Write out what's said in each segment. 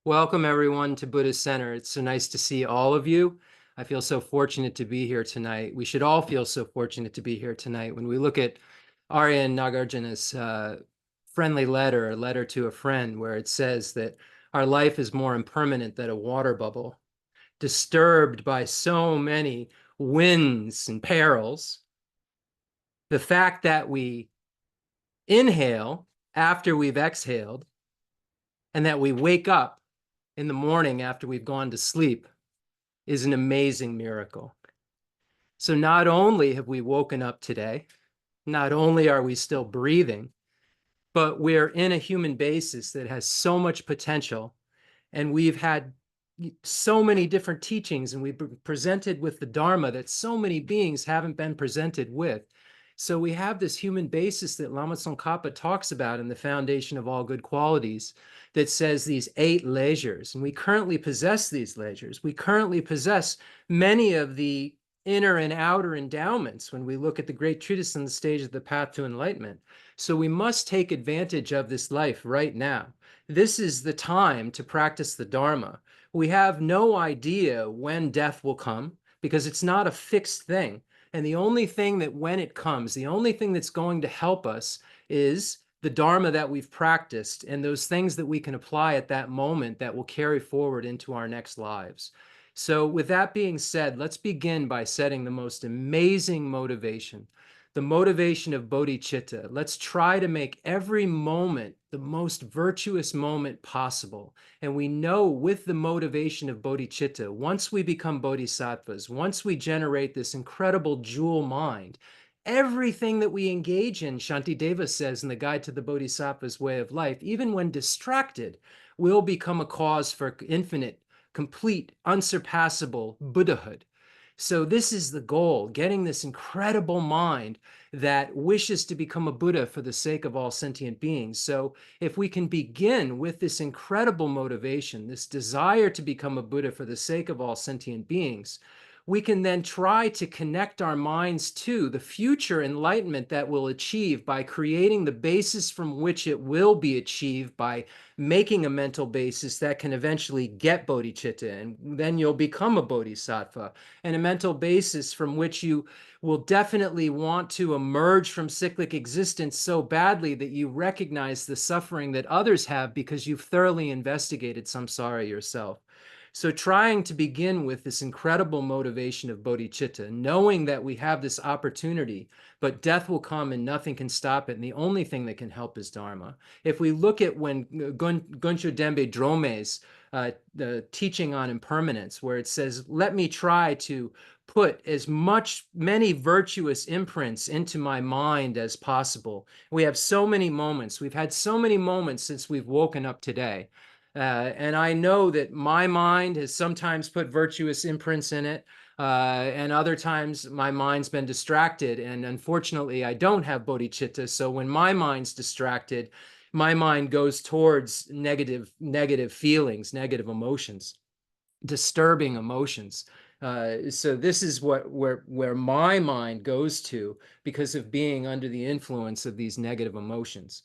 Welcome, everyone, to Buddhist Center. It's so nice to see all of you. I feel so fortunate to be here tonight. We should all feel so fortunate to be here tonight. When we look at Arya Nagarjuna's friendly letter, a letter to a friend, where it says that our life is more impermanent than a water bubble, disturbed by so many winds and perils. The fact that we inhale after we've exhaled and that we wake up in the morning after we've gone to sleep is an amazing miracle. So not only have we woken up today, not only are we still breathing, but we're in a human basis that has so much potential. And we've had so many different teachings, and we've been presented with the Dharma that so many beings haven't been presented with. So we have this human basis that Lama Tsongkhapa talks about in the Foundation of All Good Qualities that says these 8 leisures, and we currently possess these leisures. We currently possess many of the inner and outer endowments when we look at the great treatise on the stage of the path to enlightenment. So we must take advantage of this life right now. This is the time to practice the Dharma. We have no idea when death will come because it's not a fixed thing. And the only thing that when it comes, the only thing that's going to help us is the Dharma that we've practiced and those things that we can apply at that moment that will carry forward into our next lives. So with that being said, let's begin by setting the most amazing motivation, the motivation of bodhicitta. Let's try to make every moment the most virtuous moment possible. And we know with the motivation of bodhicitta, once we become bodhisattvas, once we generate this incredible jewel mind, everything that we engage in, Shantideva says in the Guide to the Bodhisattva's Way of Life, even when distracted, will become a cause for infinite, complete, unsurpassable Buddhahood. So this is the goal, getting this incredible mind that wishes to become a Buddha for the sake of all sentient beings. So if we can begin with this incredible motivation, this desire to become a Buddha for the sake of all sentient beings, we can then try to connect our minds to the future enlightenment that we'll achieve by creating the basis from which it will be achieved by making a mental basis that can eventually get bodhicitta, and then you'll become a bodhisattva, and a mental basis from which you will definitely want to emerge from cyclic existence so badly that you recognize the suffering that others have because you've thoroughly investigated samsara yourself. So trying to begin with this incredible motivation of bodhicitta, knowing that we have this opportunity, but death will come and nothing can stop it. And the only thing that can help is Dharma. If we look at when Guncho Dembe Drome's the teaching on impermanence, where it says, let me try to put many virtuous imprints into my mind as possible. We have so many moments. We've had so many moments since we've woken up today. And I know that my mind has sometimes put virtuous imprints in it, and other times my mind's been distracted. And unfortunately, I don't have bodhicitta. So when my mind's distracted, my mind goes towards negative feelings, negative emotions, disturbing emotions. So this is where my mind goes to because of being under the influence of these negative emotions.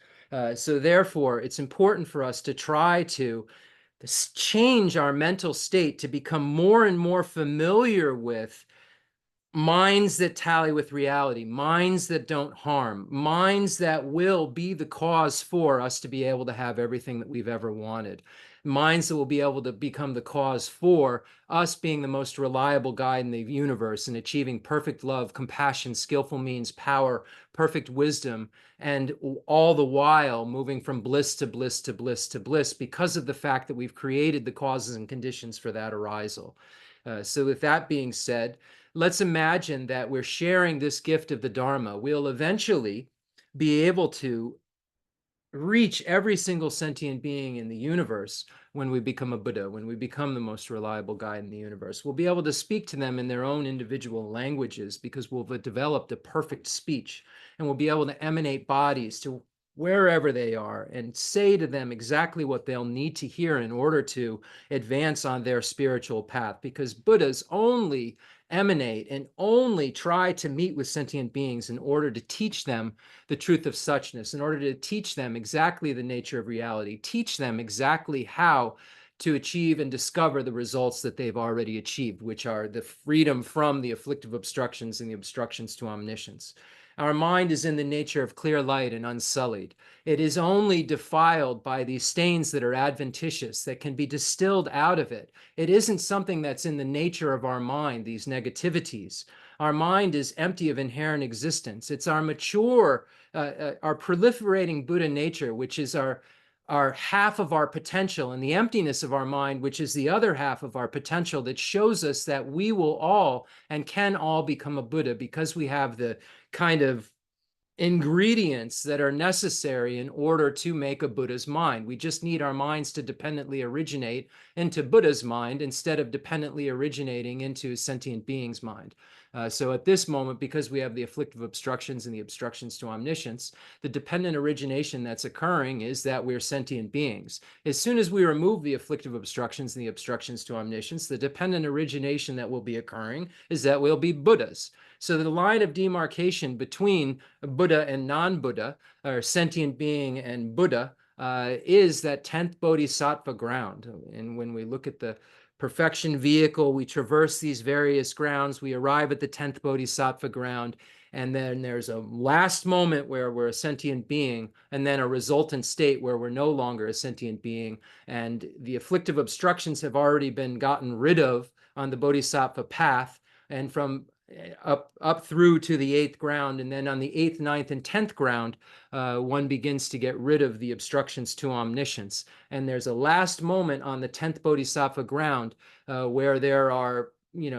So therefore, it's important for us to try to change our mental state to become more and more familiar with minds that tally with reality, minds that don't harm, minds that will be the cause for us to be able to have everything that we've ever wanted, minds that will be able to become the cause for us being the most reliable guide in the universe and achieving perfect love, compassion, skillful means, power, perfect wisdom, and all the while moving from bliss to bliss to bliss to bliss because of the fact that we've created the causes and conditions for that arisal. So with that being said, let's imagine that we're sharing this gift of the Dharma. We'll eventually be able to reach every single sentient being in the universe when we become a Buddha, when we become the most reliable guide in the universe. We'll be able to speak to them in their own individual languages because we'll have developed a perfect speech, and we'll be able to emanate bodies to wherever they are and say to them exactly what they'll need to hear in order to advance on their spiritual path, because Buddhas only emanate and only try to meet with sentient beings in order to teach them the truth of suchness, in order to teach them exactly the nature of reality, teach them exactly how to achieve and discover the results that they've already achieved, which are the freedom from the afflictive obstructions and the obstructions to omniscience. Our mind is in the nature of clear light and unsullied. It is only defiled by these stains that are adventitious, that can be distilled out of it. It isn't something that's in the nature of our mind, these negativities. Our mind is empty of inherent existence. It's our mature, our proliferating Buddha nature, which is our half of our potential, and the emptiness of our mind, which is the other half of our potential, that shows us that we will all and can all become a Buddha because we have the kind of ingredients that are necessary in order to make a Buddha's mind. We just need our minds to dependently originate into Buddha's mind instead of dependently originating into a sentient being's mind. So at this moment, because we have the afflictive obstructions and the obstructions to omniscience, the dependent origination that's occurring is that we're sentient beings. As soon as we remove the afflictive obstructions and the obstructions to omniscience, the dependent origination that will be occurring is that we'll be Buddhas. So the line of demarcation between Buddha and non-Buddha, or sentient being and Buddha, is that 10th Bodhisattva ground. And when we look at the perfection vehicle, we traverse these various grounds, we arrive at the 10th Bodhisattva ground, and then there's a last moment where we're a sentient being, and then a resultant state where we're no longer a sentient being, and the afflictive obstructions have already been gotten rid of on the Bodhisattva path, and from up through to the 8th ground, and then on the 8th, 9th, and 10th ground, one begins to get rid of the obstructions to omniscience. And there's a last moment on the 10th Bodhisattva ground where there are,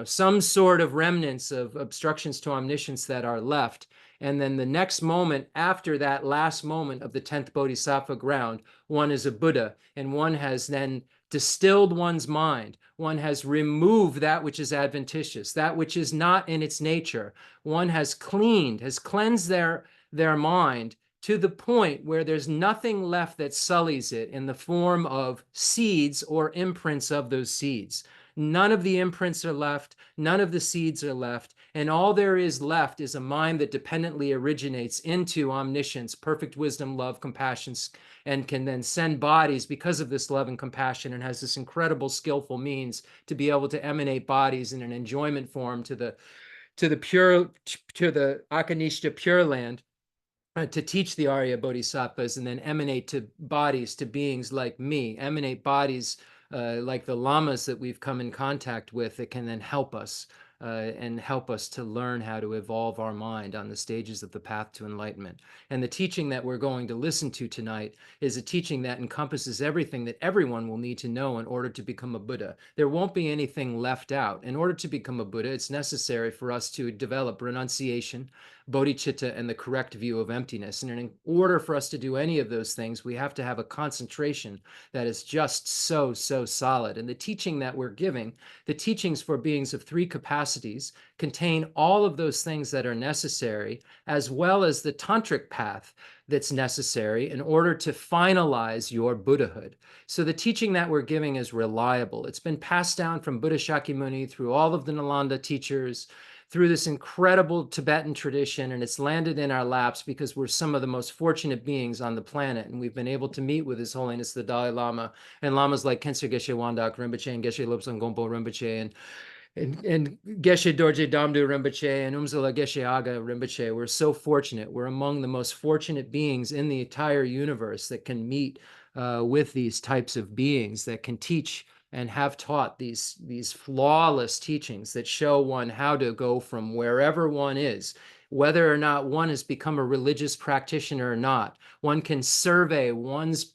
some sort of remnants of obstructions to omniscience that are left. And then the next moment after that last moment of the 10th Bodhisattva ground, one is a Buddha, and one has then distilled one's mind. One has removed that which is adventitious, that which is not in its nature. One has cleansed their mind to the point where there's nothing left that sullies it in the form of seeds or imprints of those seeds. None of the imprints are left, none of the seeds are left, and all there is left is a mind that dependently originates into omniscience, perfect wisdom, love, compassion, and can then send bodies because of this love and compassion, and has this incredible skillful means to be able to emanate bodies in an enjoyment form to the Akanishta Pure Land, to teach the Arya Bodhisattvas, and then emanate to bodies, to beings like me, emanate bodies like the Lamas that we've come in contact with, that can then help us and help us to learn how to evolve our mind on the stages of the path to enlightenment. And the teaching that we're going to listen to tonight is a teaching that encompasses everything that everyone will need to know in order to become a Buddha. There won't be anything left out. In order to become a Buddha, it's necessary for us to develop renunciation, bodhicitta, and the correct view of emptiness. And in order for us to do any of those things, we have to have a concentration that is just so solid. And the teaching that we're giving, the teachings for beings of 3 capacities, contain all of those things that are necessary, as well as the tantric path that's necessary in order to finalize your Buddhahood. So the teaching that we're giving is reliable. It's been passed down from Buddha Shakyamuni through all of the Nalanda teachers, through this incredible Tibetan tradition, and it's landed in our laps because we're some of the most fortunate beings on the planet, and we've been able to meet with His Holiness the Dalai Lama, and Lamas like Khyentse Geshe Wandak Rinpoche and Geshe Lobsang Gompo Rinpoche, and Geshe Dorje Damdu Rinpoche and Umzala Geshe Aga Rinpoche. We're so fortunate. We're among the most fortunate beings in the entire universe that can meet with these types of beings that can teach and have taught these flawless teachings that show one how to go from wherever one is, whether or not one has become a religious practitioner or not. One can survey one's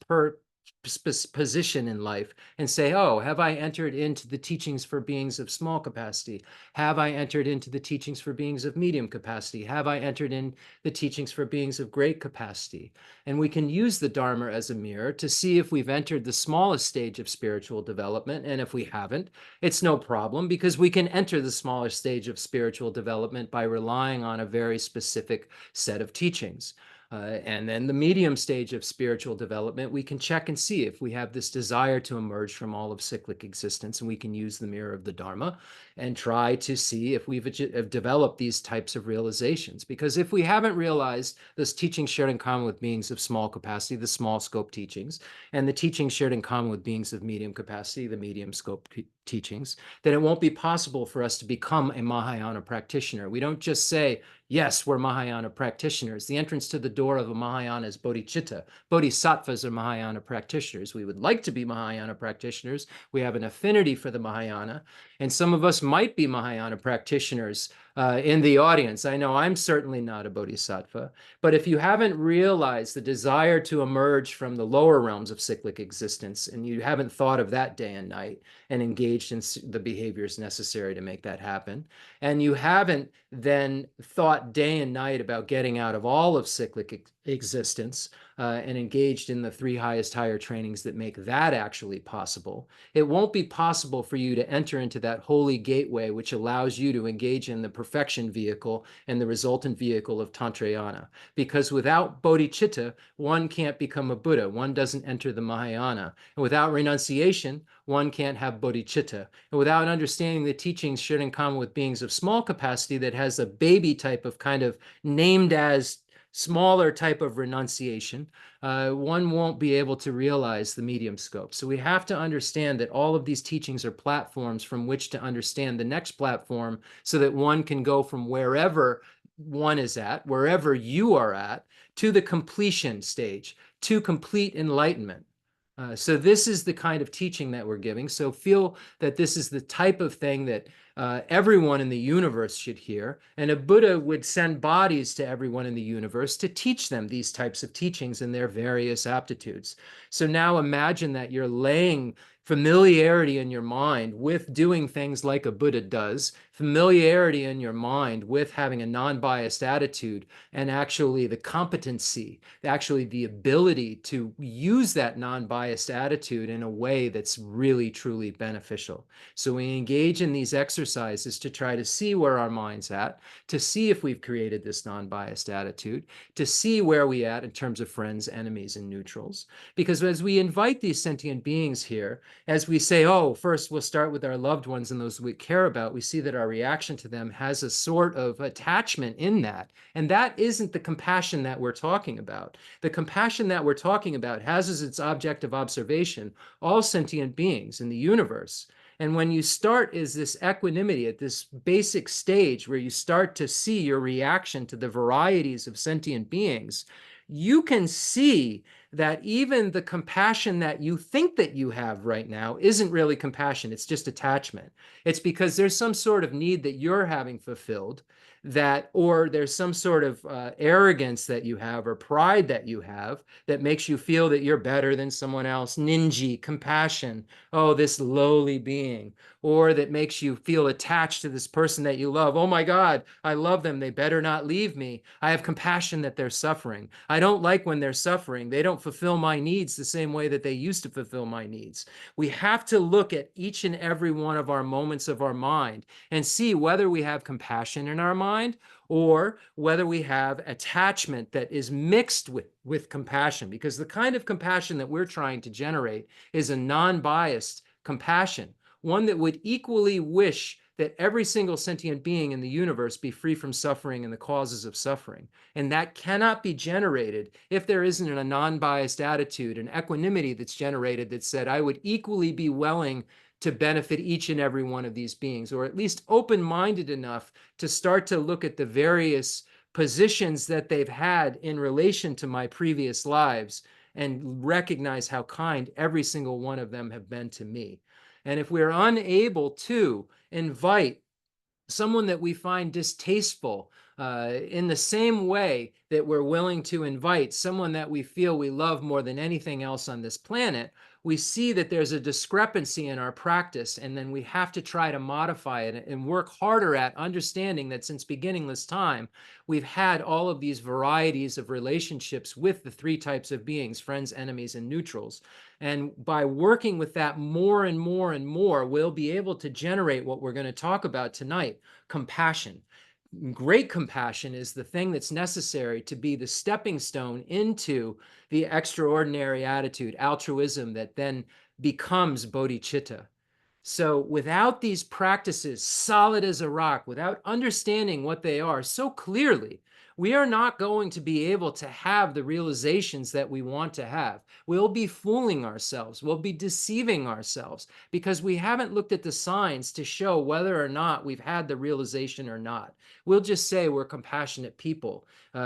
position in life and say, oh, have I entered into the teachings for beings of small capacity? Have I entered into the teachings for beings of medium capacity? Have I entered in the teachings for beings of great capacity? And we can use the Dharma as a mirror to see if we've entered the smallest stage of spiritual development. And if we haven't, it's no problem, because we can enter the smaller stage of spiritual development by relying on a very specific set of teachings. And then the medium stage of spiritual development, we can check and see if we have this desire to emerge from all of cyclic existence, and we can use the mirror of the Dharma and try to see if we've developed these types of realizations. Because if we haven't realized this teaching shared in common with beings of small capacity, the small scope teachings, and the teachings shared in common with beings of medium capacity, the medium scope teachings, then it won't be possible for us to become a Mahayana practitioner. We don't just say, yes, we're Mahayana practitioners. The entrance to the door of a Mahayana is Bodhicitta. Bodhisattvas are Mahayana practitioners. We would like to be Mahayana practitioners. We have an affinity for the Mahayana. And some of us might be Mahayana practitioners in the audience. I know I'm certainly not a Bodhisattva. But if you haven't realized the desire to emerge from the lower realms of cyclic existence, and you haven't thought of that day and night and engaged in the behaviors necessary to make that happen, and you haven't then thought day and night about getting out of all of cyclic existence and engaged in the three highest higher trainings that make that actually possible, it won't be possible for you to enter into that holy gateway which allows you to engage in the perfection vehicle and the resultant vehicle of Tantrayana. Because without bodhicitta, one can't become a Buddha. One doesn't enter the Mahayana. And without renunciation, one can't have bodhicitta. And without understanding the teachings shared in common with beings of small capacity that has a baby type of kind of named as smaller type of renunciation, one won't be able to realize the medium scope. So we have to understand that all of these teachings are platforms from which to understand the next platform so that one can go from wherever one is at, wherever you are at, to the completion stage, to complete enlightenment. So this is the kind of teaching that we're giving. So feel that this is the type of thing that everyone in the universe should hear. And a Buddha would send bodies to everyone in the universe to teach them these types of teachings and their various aptitudes. So now imagine that you're laying familiarity in your mind with doing things like a Buddha does, familiarity in your mind with having a non-biased attitude, and actually the competency, actually the ability to use that non-biased attitude in a way that's really, truly beneficial. So we engage in these exercises to try to see where our mind's at, to see if we've created this non-biased attitude, to see where we at in terms of friends, enemies, and neutrals. Because as we invite these sentient beings here, as we say, oh, first we'll start with our loved ones and those we care about, we see that our reaction to them has a sort of attachment in that. And that isn't the compassion that we're talking about. The compassion that we're talking about has as its object of observation all sentient beings in the universe. And when you start is this equanimity at this basic stage where you start to see your reaction to the varieties of sentient beings, you can see that even the compassion that you think that you have right now isn't really compassion, it's just attachment. It's because there's some sort of need that you're having fulfilled, that, or there's some sort of arrogance that you have or pride that you have that makes you feel that you're better than someone else. Ninji, compassion, oh, this lowly being, or that makes you feel attached to this person that you love. Oh my God, I love them. They better not leave me. I have compassion that they're suffering. I don't like when they're suffering. They don't fulfill my needs the same way that they used to fulfill my needs. We have to look at each and every one of our moments of our mind and see whether we have compassion in our mind or whether we have attachment that is mixed with compassion. Because the kind of compassion that we're trying to generate is a non-biased compassion, one that would equally wish that every single sentient being in the universe be free from suffering and the causes of suffering. And that cannot be generated if there isn't a non-biased attitude, an equanimity that's generated that said, I would equally be willing to benefit each and every one of these beings, or at least open-minded enough to start to look at the various positions that they've had in relation to my previous lives and recognize how kind every single one of them have been to me. And if we're unable to invite someone that we find distasteful in the same way that we're willing to invite someone that we feel we love more than anything else on this planet, we see that there's a discrepancy in our practice, and then we have to try to modify it and work harder at understanding that since beginningless time, we've had all of these varieties of relationships with the three types of beings, friends, enemies, and neutrals. And by working with that more and more and more, we'll be able to generate what we're going to talk about tonight, compassion. great compassion is the thing that's necessary to be the stepping stone into the extraordinary attitude, altruism, that then becomes bodhicitta. So without these practices solid as a rock, without understanding what they are so clearly, we are not going to be able to have the realizations that we want to have. We'll be fooling ourselves. We'll be deceiving ourselves because we haven't looked at the signs to show whether or not we've had the realization or not. We'll just say we're compassionate people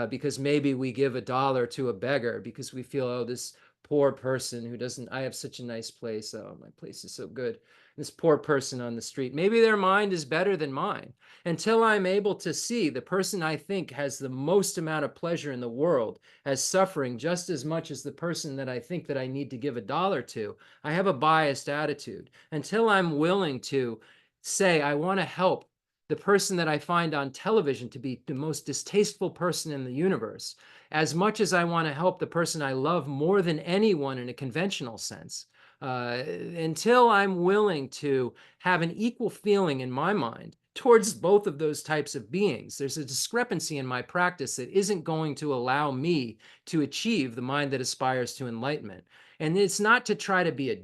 because maybe we give $1 to a beggar because we feel, oh, this poor person who doesn't, I have such a nice place. Oh, my place is so good. This poor person on the street, maybe their mind is better than mine. Until I'm able to see the person I think has the most amount of pleasure in the world as suffering just as much as the person that I think that I need to give $1 to, I have a biased attitude. Until I'm willing to say, I want to help the person that I find on television to be the most distasteful person in the universe, as much as I want to help the person I love more than anyone in a conventional sense, until I'm willing to have an equal feeling in my mind towards both of those types of beings, there's a discrepancy in my practice that isn't going to allow me to achieve the mind that aspires to enlightenment. And it's not to try to be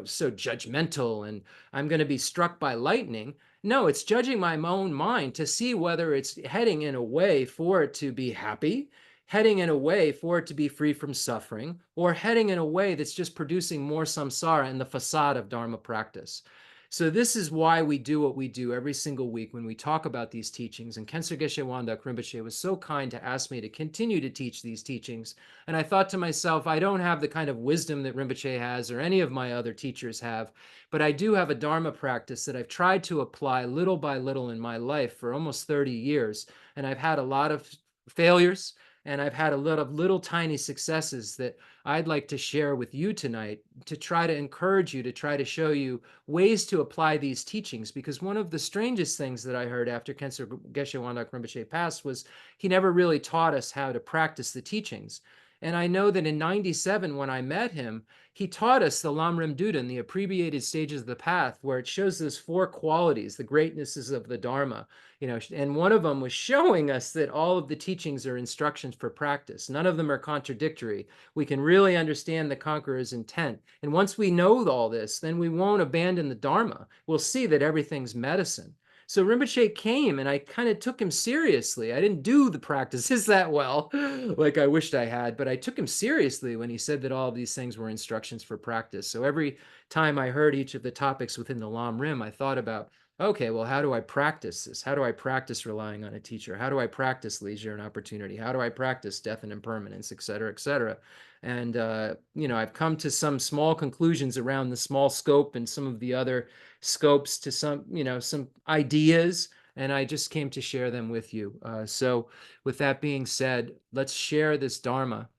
so judgmental and I'm going to be struck by lightning. No, it's judging my own mind to see whether it's heading in a way for it to be happy, heading in a way for it to be free from suffering, or heading in a way that's just producing more samsara in the facade of Dharma practice. So this is why we do what we do every single week when we talk about these teachings. And Khenso Geshe Wanda Rinpoche was so kind to ask me to continue to teach these teachings. And I thought to myself, I don't have the kind of wisdom that Rinpoche has or any of my other teachers have, but I do have a Dharma practice that I've tried to apply little by little in my life for almost 30 years. And I've had a lot of failures, and I've had a lot of little tiny successes that I'd like to share with you tonight to try to encourage you, to try to show you ways to apply these teachings. Because one of the strangest things that I heard after Khenso Geshe Wandak Rinpoche passed was he never really taught us how to practice the teachings. And I know that in 97, when I met him, he taught us the Lamrim Dudan, the abbreviated stages of the path, where it shows those 4 qualities, the greatnesses of the Dharma, and one of them was showing us that all of the teachings are instructions for practice. None of them are contradictory. We can really understand the conqueror's intent. And once we know all this, then we won't abandon the Dharma. We'll see that everything's medicine. So Rinpoche came and I kind of took him seriously. I didn't do the practices that well, like I wished I had, but I took him seriously when he said that all of these things were instructions for practice. So every time I heard each of the topics within the Lam Rim, I thought about, okay, well, how do I practice this? How do I practice relying on a teacher? How do I practice leisure and opportunity? How do I practice death and impermanence, et cetera, et cetera? And, I've come to some small conclusions around the small scope and some of the other scopes to some ideas, and I just came to share them with you. So with that being said, let's share this Dharma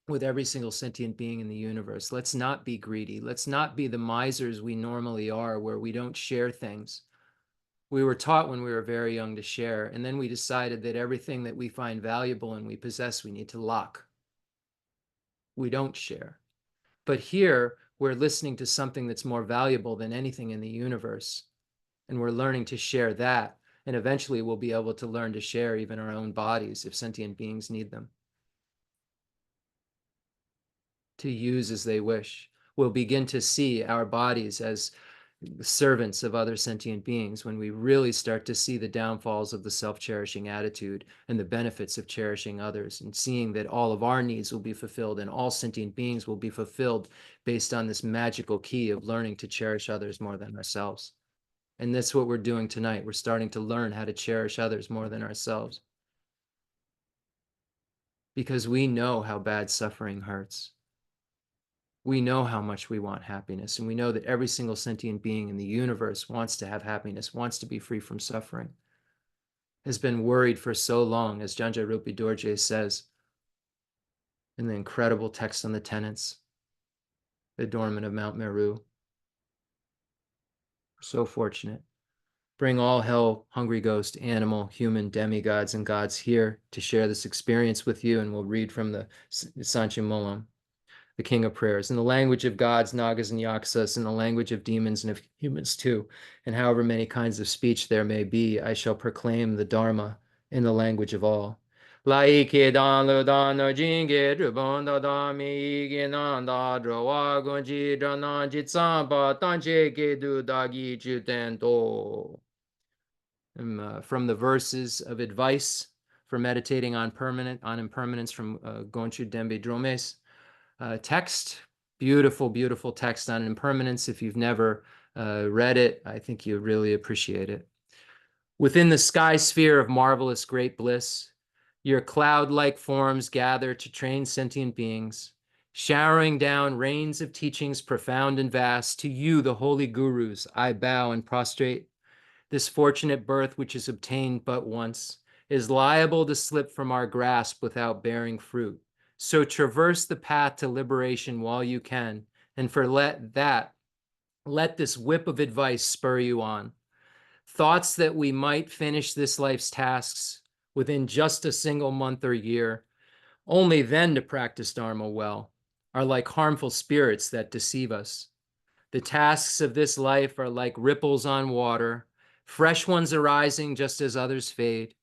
with every single sentient being in the universe. Let's not be greedy. Let's not be the misers we normally are, where we don't share things. We were taught when we were very young to share, and then we decided that everything that we find valuable and we possess, we need to lock. We don't share. But here, we're listening to something that's more valuable than anything in the universe, and we're learning to share that, and eventually we'll be able to learn to share even our own bodies if sentient beings need them, to use as they wish. We'll begin to see our bodies as servants of other sentient beings when we really start to see the downfalls of the self-cherishing attitude and the benefits of cherishing others, and seeing that all of our needs will be fulfilled and all sentient beings will be fulfilled based on this magical key of learning to cherish others more than ourselves. And that's what we're doing tonight. We're starting to learn how to cherish others more than ourselves, because we know how bad suffering hurts. We know how much we want happiness, and we know that every single sentient being in the universe wants to have happiness, wants to be free from suffering, has been worried for so long, as Janja Rupi Dorje says in the incredible text on the tenets, the adornment of Mount Meru. We're so fortunate. Bring all hell, hungry ghost, animal, human, demigods, and gods here to share this experience with you, and we'll read from the Sanchi Molam. the king of prayers, in the language of gods, nagas, and yakshas, in the language of demons and of humans too, and however many kinds of speech there may be, I shall proclaim the Dharma in the language of all. Laike dan lo dan no jinge drubon da da mi ge nan da dro wa gon ji da nan ji tsan ba tan che ge du da gi ju ten do. From the verses of advice for meditating on impermanence from Gonchu Dembe Drome's text. Beautiful, beautiful text on impermanence. If you've never read it, I think you really appreciate it. Within the sky sphere of marvelous great bliss, your cloud-like forms gather to train sentient beings, showering down rains of teachings profound and vast. To you, the holy gurus, I bow and prostrate. This fortunate birth, which is obtained but once, is liable to slip from our grasp without bearing fruit. So traverse the path to liberation while you can, and let this whip of advice spur you on. Thoughts that we might finish this life's tasks within just a single month or year, only then to practice Dharma well, are like harmful spirits that deceive us. The tasks of this life are like ripples on water, fresh ones arising just as others fade.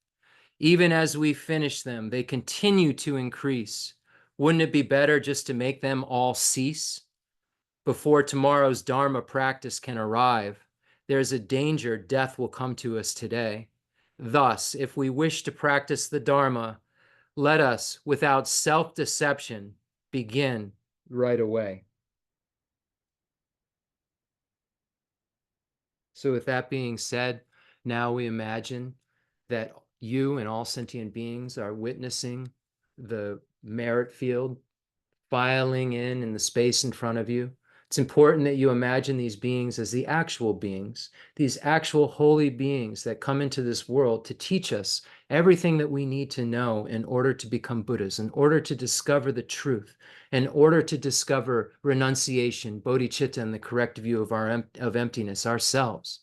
Even as we finish them, they continue to increase. Wouldn't it be better just to make them all cease? Before tomorrow's Dharma practice can arrive, there's a danger death will come to us today. Thus, if we wish to practice the Dharma, let us, without self-deception, begin right away. So with that being said, now we imagine that you and all sentient beings are witnessing the merit field filing in the space in front of you. It's important that you imagine these beings as the actual beings, these actual holy beings that come into this world to teach us everything that we need to know in order to become Buddhas, in order to discover the truth, in order to discover renunciation, bodhicitta, and the correct view of emptiness ourselves.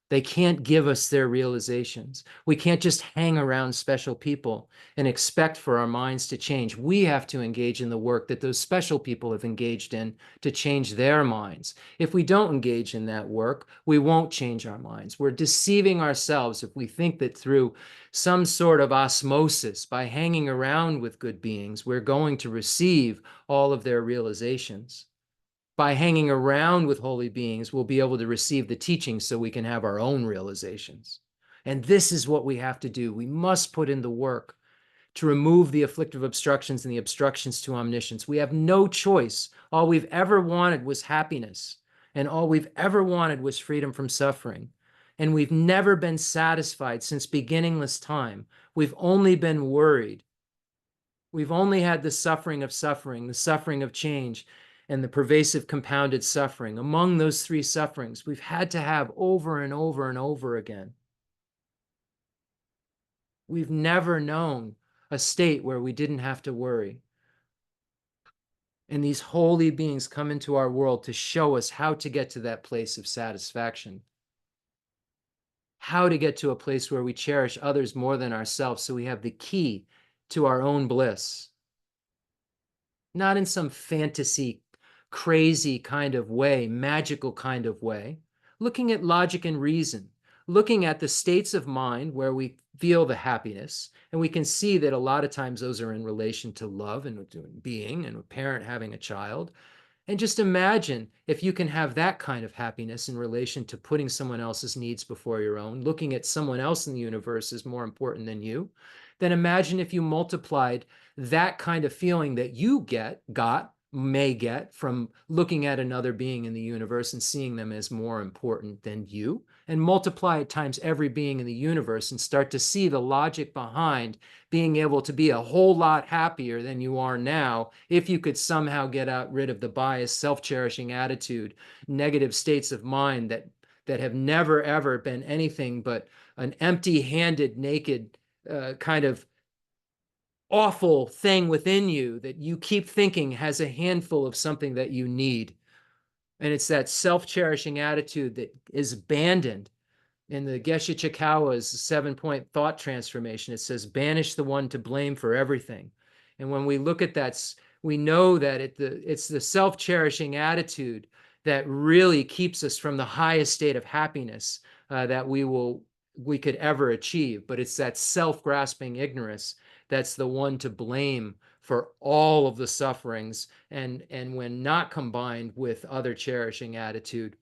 They can't give us their realizations. We can't just hang around special people and expect for our minds to change. We have to engage in the work that those special people have engaged in to change their minds. If we don't engage in that work, we won't change our minds. We're deceiving ourselves if we think that through some sort of osmosis, by hanging around with good beings, we're going to receive all of their realizations. By hanging around with holy beings, we'll be able to receive the teachings so we can have our own realizations. And this is what we have to do. We must put in the work to remove the afflictive obstructions and the obstructions to omniscience. We have no choice. All we've ever wanted was happiness, and all we've ever wanted was freedom from suffering. And we've never been satisfied since beginningless time. We've only been worried. We've only had the suffering of change, and the pervasive compounded suffering. Among those three sufferings, we've had to have over and over and over again. We've never known a state where we didn't have to worry. And these holy beings come into our world to show us how to get to that place of satisfaction, how to get to a place where we cherish others more than ourselves, so we have the key to our own bliss. Not in some fantasy, crazy kind of way, magical kind of way, looking at logic and reason, looking at the states of mind where we feel the happiness, and we can see that a lot of times those are in relation to love and being and a parent having a child. And just imagine if you can have that kind of happiness in relation to putting someone else's needs before your own, looking at someone else in the universe as more important than you, then imagine if you multiplied that kind of feeling that you may get from looking at another being in the universe and seeing them as more important than you, and multiply it times every being in the universe and start to see the logic behind being able to be a whole lot happier than you are now if you could somehow get rid of the biased, self-cherishing attitude, negative states of mind that have never, ever been anything but an empty-handed, naked kind of awful thing within you that you keep thinking has a handful of something that you need. And it's that self-cherishing attitude that is abandoned. In the Geshe Chikawa's 7-point thought transformation, it says, banish the one to blame for everything. And when we look at that, We know that it's the self-cherishing attitude that really keeps us from the highest state of happiness that we could ever achieve. But it's that self-grasping ignorance that's the one to blame for all of the sufferings, and when not combined with other cherishing attitude,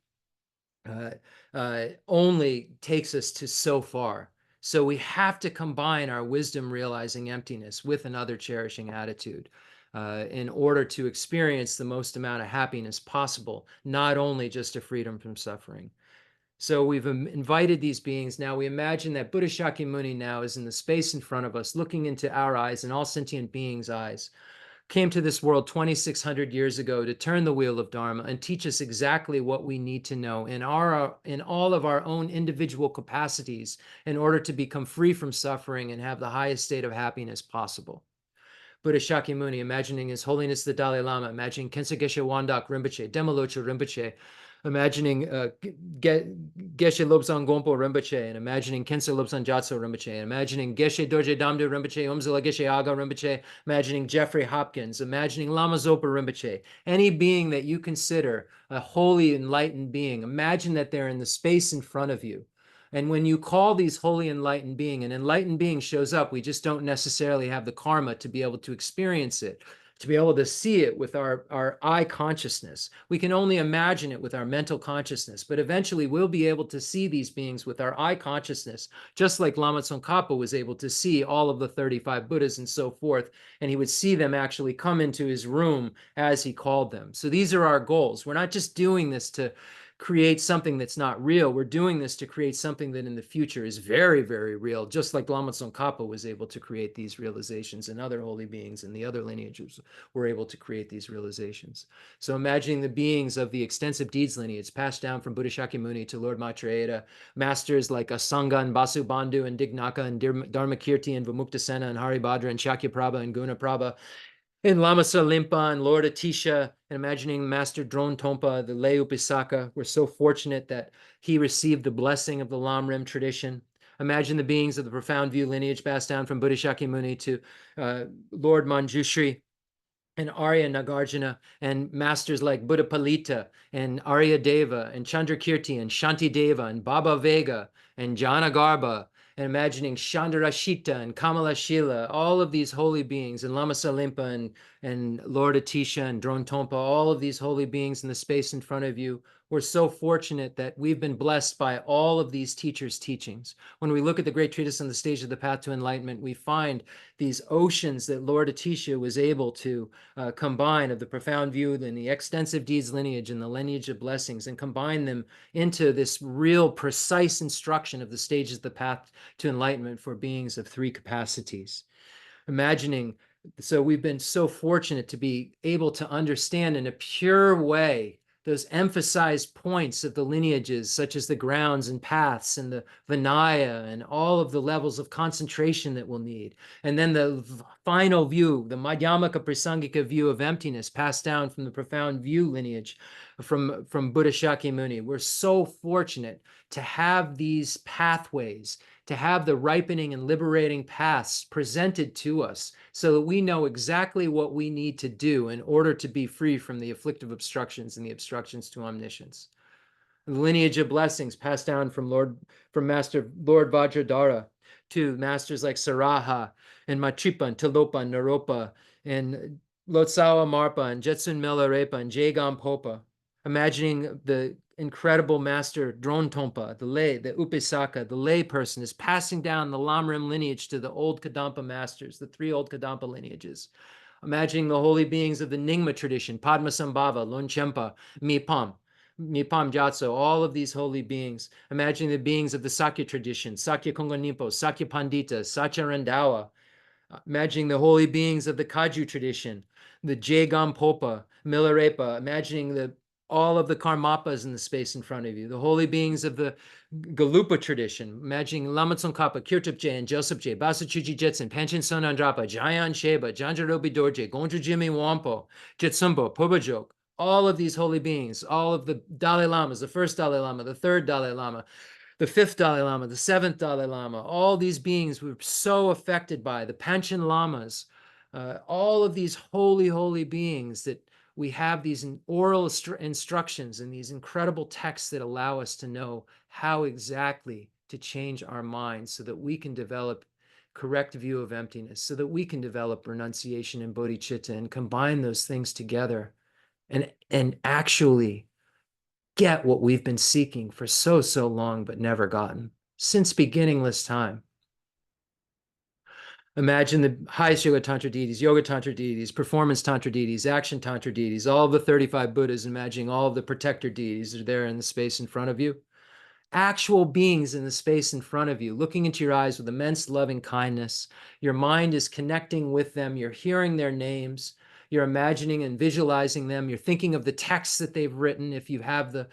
only takes us to so far. So we have to combine our wisdom realizing emptiness with another cherishing attitude in order to experience the most amount of happiness possible, not only just a freedom from suffering. So we've invited these beings. Now we imagine that Buddha Shakyamuni now is in the space in front of us, looking into our eyes and all sentient beings' eyes, came to this world 2,600 years ago to turn the wheel of Dharma and teach us exactly what we need to know in all of our own individual capacities in order to become free from suffering and have the highest state of happiness possible. Buddha Shakyamuni, imagining His Holiness the Dalai Lama, imagining Khensa Geshe Wandak Rinpoche, Demalocho Rinpoche, imagining Geshe Lobsang Gompo Rinpoche, and imagining Khensa Lobsang Gyatso Rinpoche, and imagining Geshe Dorje Damdu Rinpoche, Umzala Geshe Aga Rinpoche, imagining Jeffrey Hopkins, imagining Lama Zopa Rinpoche, any being that you consider a holy enlightened being, imagine that they're in the space in front of you. And when you call these holy enlightened being, an enlightened being shows up, we just don't necessarily have the karma to be able to experience it, to be able to see it with our eye consciousness. We can only imagine it with our mental consciousness, but eventually we'll be able to see these beings with our eye consciousness, just like Lama Tsongkhapa was able to see all of the 35 Buddhas and so forth, and he would see them actually come into his room as he called them. So these are our goals. We're not just doing this to create something that's not real. We're doing this to create something that in the future is very, very real, just like Lama Tsongkhapa was able to create these realizations, and other holy beings and the other lineages were able to create these realizations. So imagining the beings of the extensive deeds lineage passed down from Buddha Shakyamuni to Lord Maitreya, masters like Asanga and Vasubandhu and Dignaka and Dharmakirti and Vimuktasena and Haribhadra and Shakyaprabha and Gunaprabha, and Lama Salimpa and Lord Atisha, and imagining Master Drone Tompa, the lay Upisaka. We're so fortunate that he received the blessing of the Lamrim tradition. Imagine the beings of the Profound View lineage passed down from Buddha Shakyamuni to Lord Manjushri and Arya Nagarjuna, and masters like Buddha Palita and Arya Deva and Chandrakirti and Shanti Deva and Baba Vega and Jana Garba, and imagining Chandrashita and Kamala Shila, all of these holy beings, and Lama Salimpa and Lord Atisha and Drone Tompa, all of these holy beings in the space in front of you. We're so fortunate that we've been blessed by all of these teachers' teachings. When we look at the great treatise on the stage of the path to enlightenment, we find these oceans that Lord Atisha was able to combine of the profound view and the extensive deeds lineage and the lineage of blessings, and combine them into this real precise instruction of the stages of the path to enlightenment for beings of three capacities. Imagining, so we've been so fortunate to be able to understand in a pure way those emphasized points of the lineages, such as the grounds and paths and the Vinaya and all of the levels of concentration that we'll need. And then the final view, the Madhyamaka Prasangika view of emptiness passed down from the Profound View lineage from Buddha Shakyamuni. We're so fortunate to have these pathways, to have the ripening and liberating paths presented to us so that we know exactly what we need to do in order to be free from the afflictive obstructions and the obstructions to omniscience. The lineage of blessings passed down from Master Lord Vajradhara to masters like Saraha and Matripa and Tilopa and Naropa and Lotsawa Marpa and Jetsun Milarepa and Jagam Popa. Imagining the incredible master Drone Tompa, the Upisaka, the lay person, is passing down the Lamrim lineage to the old Kadampa masters, the three old Kadampa lineages. Imagining the holy beings of the Nyingma tradition, Padmasambhava, Longchenpa, Mipam Gyatso, all of these holy beings. Imagining the beings of the Sakya tradition, Sakya Kongonimpo, Sakya Pandita, Satya Randawa. Imagining the holy beings of the Kaju tradition, the Jagam Popa, Milarepa, imagining all of the Karmapas in the space in front of you, the holy beings of the Galupa tradition, imagining Lama Tsongkhapa, Kirtupje, and Joseph Basachuji Jetson, Panchen Sonandrapa, Jayan Sheba, Janjarobi Dorje, Gonju Jimmy Wampo, Jetsumbo, Pubajok, all of these holy beings, all of the Dalai Lamas, the first Dalai Lama, the third Dalai Lama, the fifth Dalai Lama, the seventh Dalai Lama, all these beings were so affected by the Panchen Lamas, all of these holy, holy beings that we have these oral instructions and these incredible texts that allow us to know how exactly to change our minds so that we can develop correct view of emptiness, so that we can develop renunciation and bodhicitta and combine those things together and actually get what we've been seeking for so, so long, but never gotten since beginningless time. Imagine the highest yoga tantra deities, performance tantra deities, action tantra deities, all of the 35 Buddhas, imagining all of the protector deities that are there in the space in front of you. Actual beings in the space in front of you, looking into your eyes with immense loving kindness. Your mind is connecting with them. You're hearing their names. You're imagining and visualizing them. You're thinking of the texts that they've written. If you have the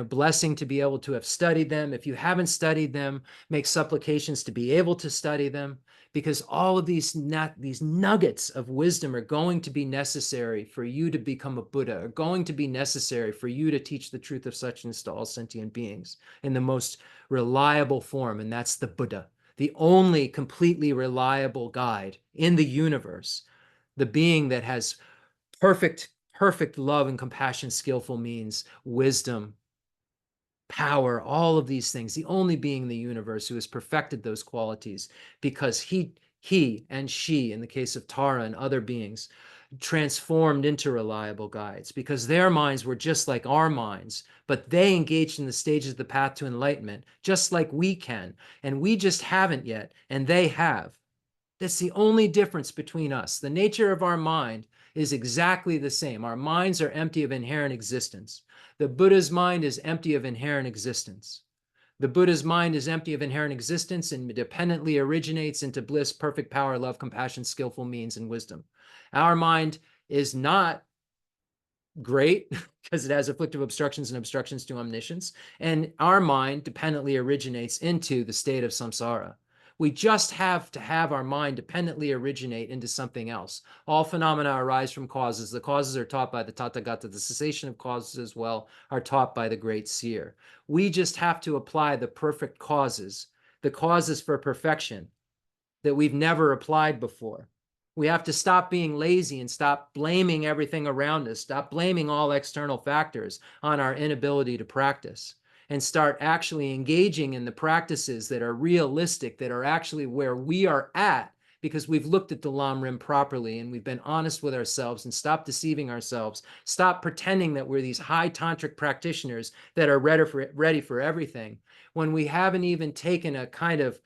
blessing to be able to have studied them. If you haven't studied them, make supplications to be able to study them, because all of these nuggets of wisdom are going to be necessary for you to become a Buddha, are going to be necessary for you to teach the truth of suchness to all sentient beings in the most reliable form, and that's the Buddha, the only completely reliable guide in the universe, the being that has perfect love and compassion, skillful means, wisdom, power, all of these things, the only being in the universe who has perfected those qualities, because he and she, in the case of Tara and other beings, transformed into reliable guides, because their minds were just like our minds, but they engaged in the stages of the path to enlightenment just like we can, and we just haven't yet, and they have. That's the only difference between us. The nature of our mind is exactly the same. Our minds are empty of inherent existence. The Buddha's mind is empty of inherent existence. The Buddha's mind is empty of inherent existence and dependently originates into bliss, perfect power, love, compassion, skillful means, and wisdom. Our mind is not great because it has afflictive obstructions and obstructions to omniscience. And our mind dependently originates into the state of samsara. We just have to have our mind dependently originate into something else. All phenomena arise from causes. The causes are taught by the Tathagata. The cessation of causes as well are taught by the great seer. We just have to apply the perfect causes, the causes for perfection that we've never applied before. We have to stop being lazy and stop blaming everything around us, stop blaming all external factors on our inability to practice, and start actually engaging in the practices that are realistic, that are actually where we are at, because we've looked at the Lam Rim properly and we've been honest with ourselves and stopped deceiving ourselves, stop pretending that we're these high tantric practitioners that are ready for everything, when we haven't even taken a kind of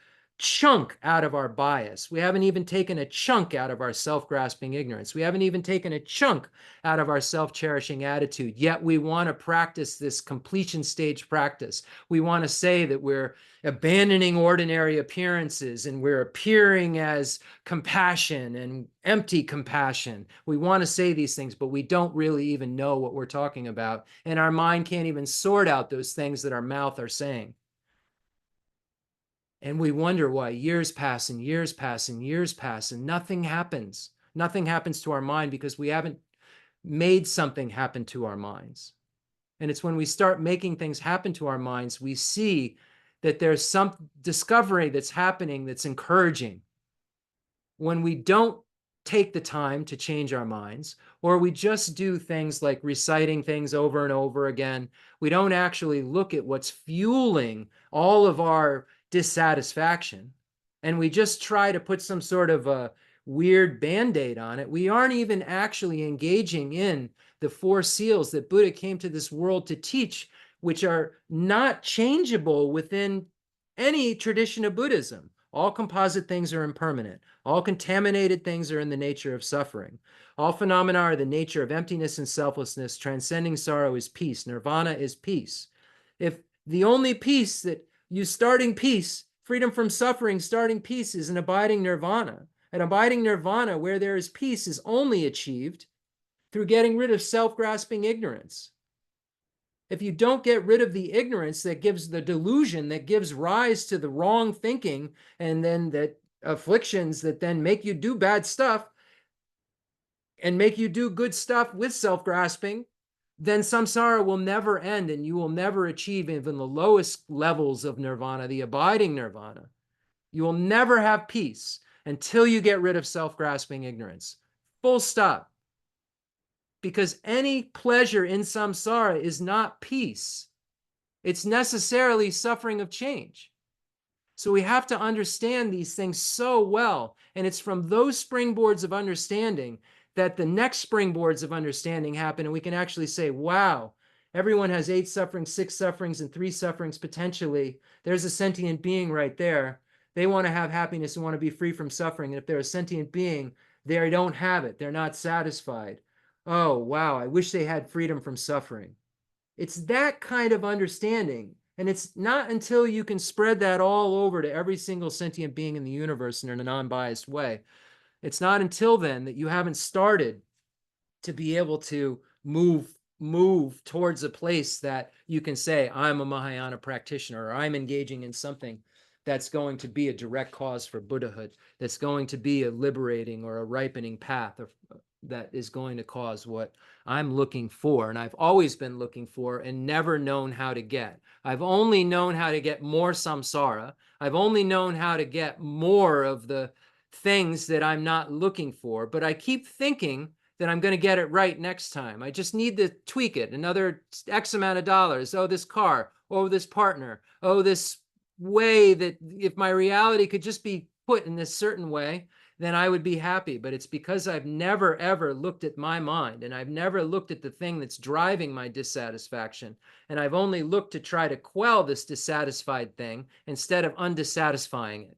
chunk out of our bias. We haven't even taken a chunk out of our self-grasping ignorance. We haven't even taken a chunk out of our self-cherishing attitude, yet we want to practice this completion stage practice. We want to say that we're abandoning ordinary appearances and we're appearing as compassion and empty compassion. We want to say these things, but we don't really even know what we're talking about. And our mind can't even sort out those things that our mouth are saying. And we wonder why years pass and years pass and years pass and nothing happens. Nothing happens to our mind because we haven't made something happen to our minds. And it's when we start making things happen to our minds, we see that there's some discovery that's happening that's encouraging. When we don't take the time to change our minds, or we just do things like reciting things over and over again, we don't actually look at what's fueling all of our dissatisfaction, and we just try to put some sort of a weird band-aid on it, we aren't even actually engaging in the four seals that Buddha came to this world to teach, which are not changeable within any tradition of Buddhism. All composite things are impermanent. All contaminated things are in the nature of suffering. All phenomena are the nature of emptiness and selflessness. Transcending sorrow is peace. Nirvana is peace. If the only peace that starting peace, freedom from suffering, starting peace is an abiding nirvana. An abiding nirvana where there is peace is only achieved through getting rid of self-grasping ignorance. If you don't get rid of the ignorance that gives the delusion, that gives rise to the wrong thinking, and then that afflictions that then make you do bad stuff and make you do good stuff with self-grasping, then samsara will never end and you will never achieve even the lowest levels of nirvana, the abiding nirvana. You will never have peace until you get rid of self-grasping ignorance. Full stop. Because any pleasure in samsara is not peace. It's necessarily suffering of change. So we have to understand these things so well. And it's from those springboards of understanding that the next springboards of understanding happen. And we can actually say, wow, everyone has 8 sufferings, 6 sufferings, and 3 sufferings potentially. There's a sentient being right there. They want to have happiness and want to be free from suffering. And if they're a sentient being, they don't have it. They're not satisfied. Oh, wow, I wish they had freedom from suffering. It's that kind of understanding. And it's not until you can spread that all over to every single sentient being in the universe in a non-biased way. It's not until then that you haven't started to be able to move towards a place that you can say, I'm a Mahayana practitioner, or I'm engaging in something that's going to be a direct cause for Buddhahood, that's going to be a liberating or a ripening path that is going to cause what I'm looking for. And I've always been looking for and never known how to get. I've only known how to get more samsara. I've only known how to get more of the things that I'm not looking for, but I keep thinking that I'm going to get it right next time. I just need to tweak it, another X amount of dollars. Oh, this car. Oh, this partner. Oh, this way that if my reality could just be put in this certain way, then I would be happy. But it's because I've never, ever looked at my mind, and I've never looked at the thing that's driving my dissatisfaction. And I've only looked to try to quell this dissatisfied thing instead of undissatisfying it.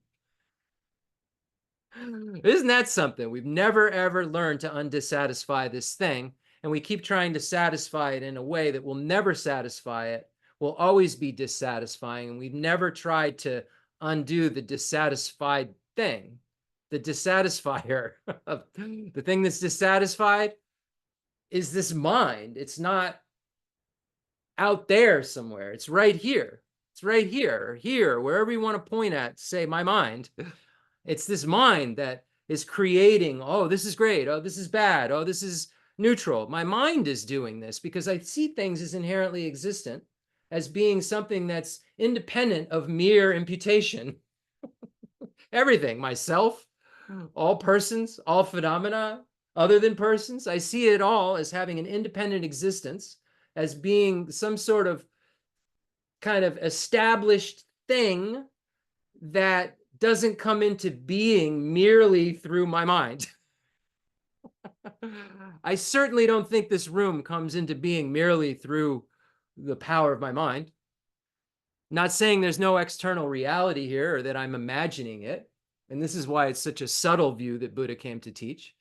Isn't that something? We've never, ever learned to undissatisfy this thing, and we keep trying to satisfy it in a way that will never satisfy it, will always be dissatisfying, and we've never tried to undo the dissatisfied thing, the dissatisfier. The thing that's dissatisfied is this mind. It's not out there somewhere. It's right here. It's right here, or here, wherever you want to point at, say my mind. It's this mind that is creating, oh, this is great. Oh, this is bad. Oh, this is neutral. My mind is doing this because I see things as inherently existent, as being something that's independent of mere imputation. Everything, myself, all persons, all phenomena other than persons, I see it all as having an independent existence, as being some sort of kind of established thing that doesn't come into being merely through my mind. I certainly don't think this room comes into being merely through the power of my mind. Not saying there's no external reality here or that I'm imagining it. And this is why it's such a subtle view that Buddha came to teach.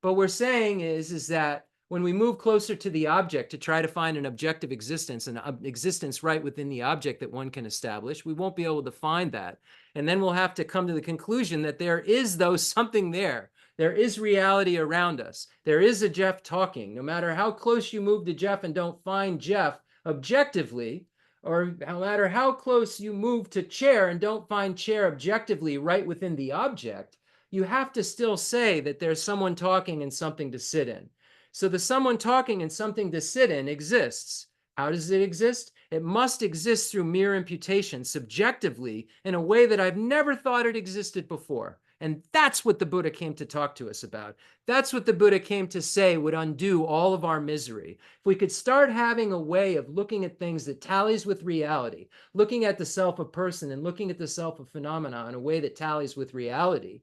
But what we're saying is that when we move closer to the object to try to find an objective existence, an existence right within the object that one can establish, we won't be able to find that. And then we'll have to come to the conclusion that there is, though, something there. There is reality around us. There is a Jeff talking. No matter how close you move to Jeff and don't find Jeff objectively, or no matter how close you move to chair and don't find chair objectively right within the object, you have to still say that there's someone talking and something to sit in. So the someone talking and something to sit in exists. How does it exist? It must exist through mere imputation, subjectively, in a way that I've never thought it existed before. And that's what the Buddha came to talk to us about. That's what the Buddha came to say would undo all of our misery. If we could start having a way of looking at things that tallies with reality, looking at the self of person and looking at the self of phenomena in a way that tallies with reality,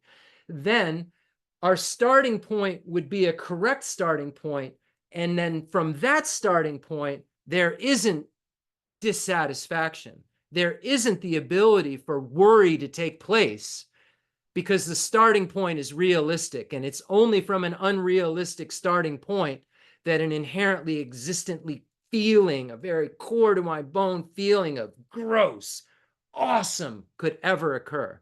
then our starting point would be a correct starting point. And then from that starting point, there isn't dissatisfaction. There isn't the ability for worry to take place because the starting point is realistic. And it's only from an unrealistic starting point that an inherently existently feeling, a very core to my bone feeling of gross, awesome could ever occur.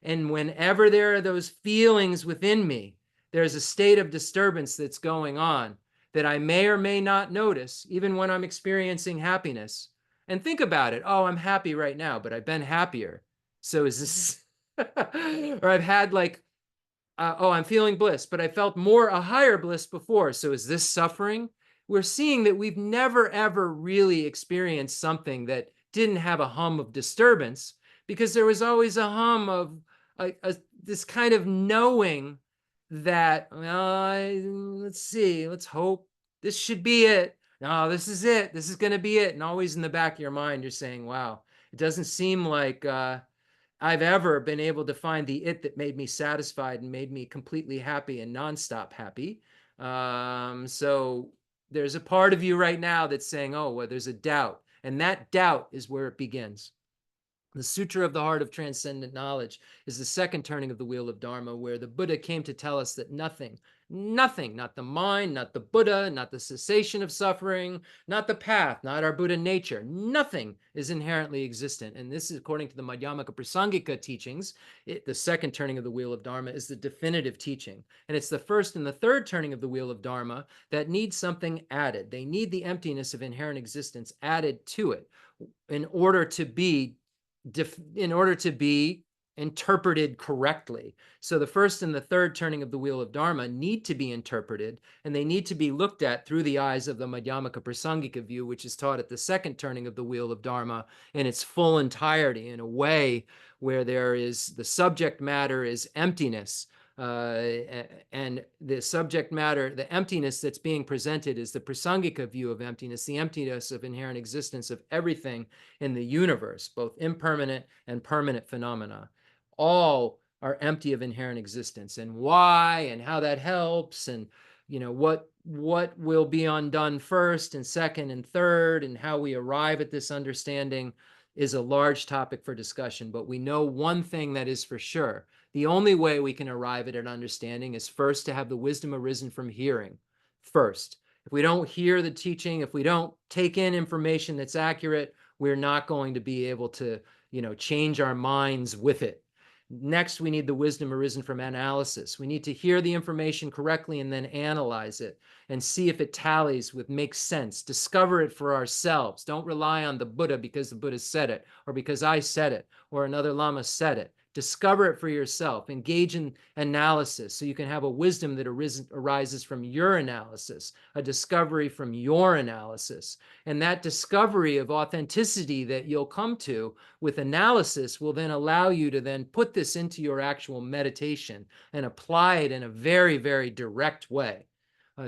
And whenever there are those feelings within me, there's a state of disturbance that's going on that I may or may not notice, even when I'm experiencing happiness. And think about it. Oh, I'm happy right now, but I've been happier. So is this, or I've had like, oh, I'm feeling bliss, but I felt a higher bliss before. So is this suffering? We're seeing that we've never, ever really experienced something that didn't have a hum of disturbance, because there was always a hum of this kind of knowing that, let's see, let's hope this should be it. No, this is it. This is going to be it. And always in the back of your mind, you're saying, wow, it doesn't seem like I've ever been able to find the it that made me satisfied and made me completely happy and nonstop happy. So there's a part of you right now that's saying, oh, well, there's a doubt. And that doubt is where it begins. The Sutra of the Heart of Transcendent Knowledge is the second turning of the wheel of Dharma, where the Buddha came to tell us that nothing, not the mind, not the Buddha, not the cessation of suffering, not the path, not our Buddha nature, nothing is inherently existent. And this is according to the Madyamakavatara teachings. The second turning of the wheel of Dharma is the definitive teaching. And it's the first and the third turning of the wheel of Dharma that need something added. They need the emptiness of inherent existence added to it in order to be interpreted correctly. So the first and the third turning of the wheel of Dharma need to be interpreted, and they need to be looked at through the eyes of the Madhyamaka Prasangika view, which is taught at the second turning of the wheel of Dharma in its full entirety, in a way where there is the subject matter is emptiness. And the subject matter, the emptiness that's being presented is the Prasangika view of emptiness, the emptiness of inherent existence of everything in the universe, both impermanent and permanent phenomena. All are empty of inherent existence, and why and how that helps, and what will be undone first and second and third, and how we arrive at this understanding is a large topic for discussion. But we know one thing that is for sure. The only way we can arrive at an understanding is first to have the wisdom arisen from hearing first. If we don't hear the teaching, if we don't take in information that's accurate, we're not going to be able to, change our minds with it. Next, we need the wisdom arisen from analysis. We need to hear the information correctly and then analyze it and see if it tallies with, makes sense. Discover it for ourselves. Don't rely on the Buddha because the Buddha said it, or because I said it, or another Lama said it. Discover it for yourself. Engage in analysis so you can have a wisdom that arises from your analysis, a discovery from your analysis. And that discovery of authenticity that you'll come to with analysis will then allow you to then put this into your actual meditation and apply it in a very, very direct way.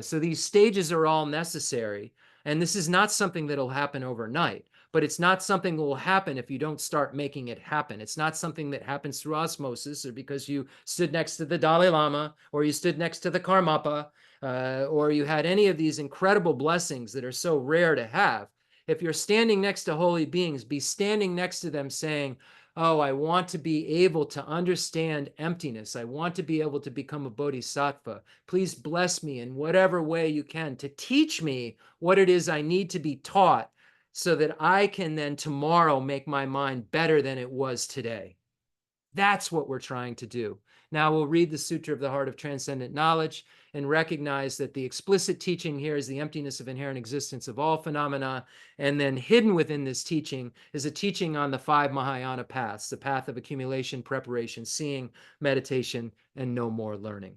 So these stages are all necessary. And this is not something that'll happen overnight. But it's not something that will happen if you don't start making it happen. It's not something that happens through osmosis or because you stood next to the Dalai Lama or you stood next to the Karmapa or you had any of these incredible blessings that are so rare to have. If you're standing next to holy beings, be standing next to them saying, oh, I want to be able to understand emptiness. I want to be able to become a bodhisattva. Please bless me in whatever way you can to teach me what it is I need to be taught, so that I can then tomorrow make my mind better than it was today. That's what we're trying to do. Now we'll read the Sutra of the Heart of Transcendent Knowledge and recognize that the explicit teaching here is the emptiness of inherent existence of all phenomena. And then hidden within this teaching is a teaching on the 5 Mahayana paths, the path of accumulation, preparation, seeing, meditation, and no more learning.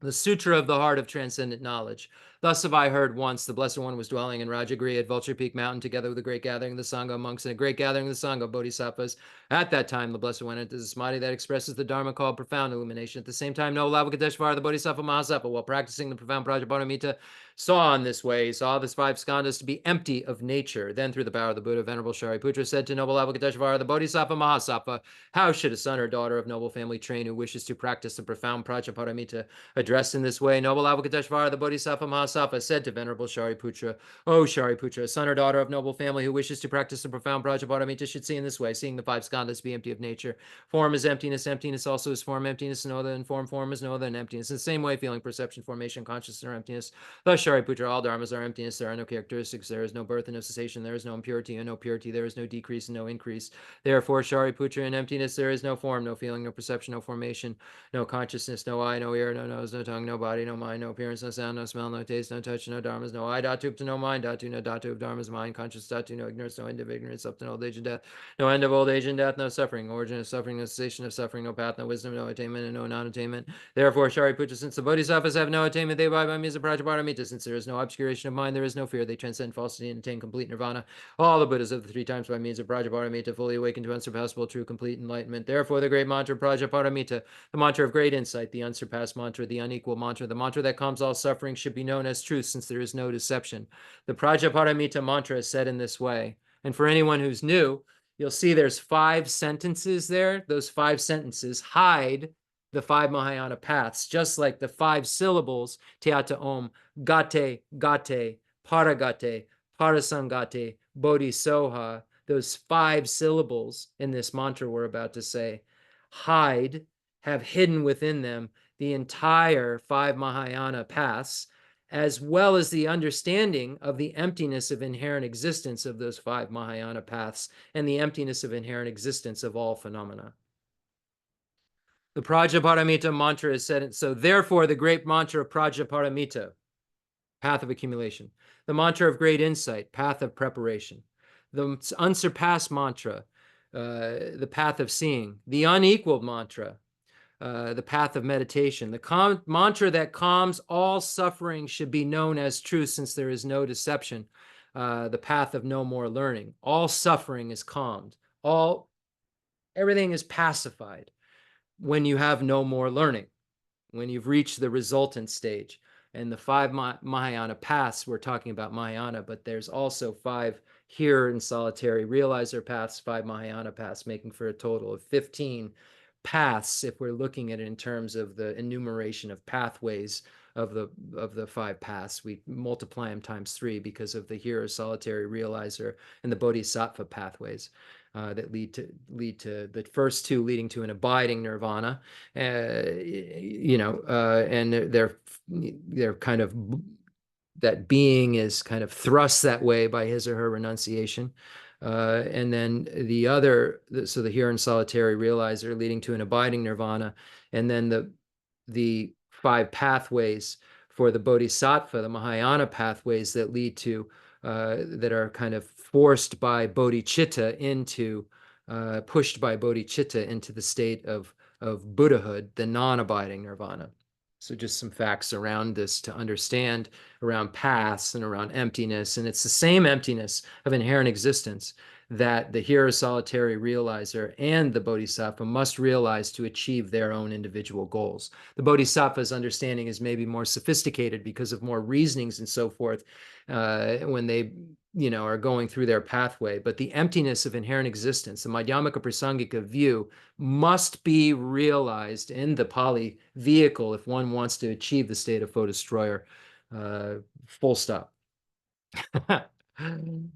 The Sutra of the Heart of Transcendent Knowledge. Thus have I heard once the Blessed One was dwelling in Rajagriha at Vulture Peak Mountain, together with a great gathering of the Sangha monks and a great gathering of the Sangha Bodhisattvas. At that time, the Blessed One entered the samadhi that expresses the Dharma called profound illumination. At the same time, Noble Avalokiteshvara, the Bodhisattva Mahasattva, while practicing the profound Prajnaparamita, saw in this way, saw the 5 skandhas to be empty of nature. Then, through the power of the Buddha, Venerable Shariputra said to Noble Avalokiteshvara, the Bodhisattva Mahasattva, how should a son or daughter of noble family train who wishes to practice the profound Prajnaparamita? Addressed in this way, Noble Avalokiteshvara, the Bodhisattva Mahasattva, said to Venerable Shariputra, O Shariputra, a son or daughter of noble family who wishes to practice the profound Prajnaparamita should see in this way, seeing the 5 skandhas to be empty of nature. Form is emptiness, emptiness also is form, emptiness no other than form, form is no other than emptiness. In the same way, feeling, perception, formation, consciousness are emptiness. Thus, Shariputra, all dharmas are emptiness, there are no characteristics, there is no birth and no cessation, there is no impurity and no purity, there is no decrease and no increase. Therefore, Shariputra, in emptiness there is no form, no feeling, no perception, no formation, no consciousness, no eye, no ear, no nose, no tongue, no body, no mind, no appearance, no sound, no smell, no taste, no touch, no dharmas, no eye, dhatu, to no mind, dhatu, no dhatu of dharmas, mind, conscious, dhatu, no ignorance, no end of ignorance, up to old age and death, no end of old age and death, no suffering, origin of suffering, no cessation of suffering, no path, no wisdom, no attainment, and no non-attainment. Therefore, Shariputra, since the Bodhisattvas have no attainment, they abide by means of Prajnaparamita. Since Since there is no obscuration of mind, there is no fear. They transcend falsity and attain complete nirvana. All the Buddhas of the three times by means of Prajaparamita fully awaken to unsurpassable, true, complete enlightenment. Therefore, the great mantra Prajaparamita, the mantra of great insight, the unsurpassed mantra, the unequal mantra, the mantra that calms all suffering, should be known as truth, since there is no deception. The Prajaparamita mantra is said in this way. And for anyone who's new, you'll see there's 5 sentences there. Those 5 sentences hide the 5 Mahayana paths, just like the 5 syllables, Teata Om, Gate, Gate, Paragate, Parasangate, Bodhisoha, those 5 syllables in this mantra we're about to say, have hidden within them the entire 5 Mahayana paths, as well as the understanding of the emptiness of inherent existence of those 5 Mahayana paths and the emptiness of inherent existence of all phenomena. The Prajaparamita mantra is said, so therefore the great mantra of Prajaparamita, path of accumulation, the mantra of great insight, path of preparation, the unsurpassed mantra, the path of seeing, the unequaled mantra, the path of meditation, the mantra that calms all suffering should be known as truth, since there is no deception, the path of no more learning. All suffering is calmed. Everything is pacified when you have no more learning, when you've reached the resultant stage. And the 5 Mahayana paths, we're talking about Mahayana, but there's also 5 here in solitary realizer paths, 5 Mahayana paths, making for a total of 15 paths if we're looking at it in terms of the enumeration of pathways of the 5 paths. We multiply them times 3 because of the here solitary realizer and the Bodhisattva pathways that lead to the first 2 leading to an abiding nirvana, and they're kind of, that being is kind of thrust that way by his or her renunciation. And then so the here in solitary realizer leading to an abiding nirvana, and then the 5 pathways for the Bodhisattva, the Mahayana pathways that lead to, that are kind of forced by Bodhicitta pushed by Bodhicitta into the state of Buddhahood, the non-abiding nirvana. So just some facts around this to understand, around paths and around emptiness. And it's the same emptiness of inherent existence that the here solitary realizer and the Bodhisattva must realize to achieve their own individual goals. The Bodhisattva's understanding is maybe more sophisticated because of more reasonings and so forth when they are going through their pathway. But the emptiness of inherent existence, the Madyamakavatara view, must be realized in the Pali vehicle if one wants to achieve the state of foe destroyer. Full stop.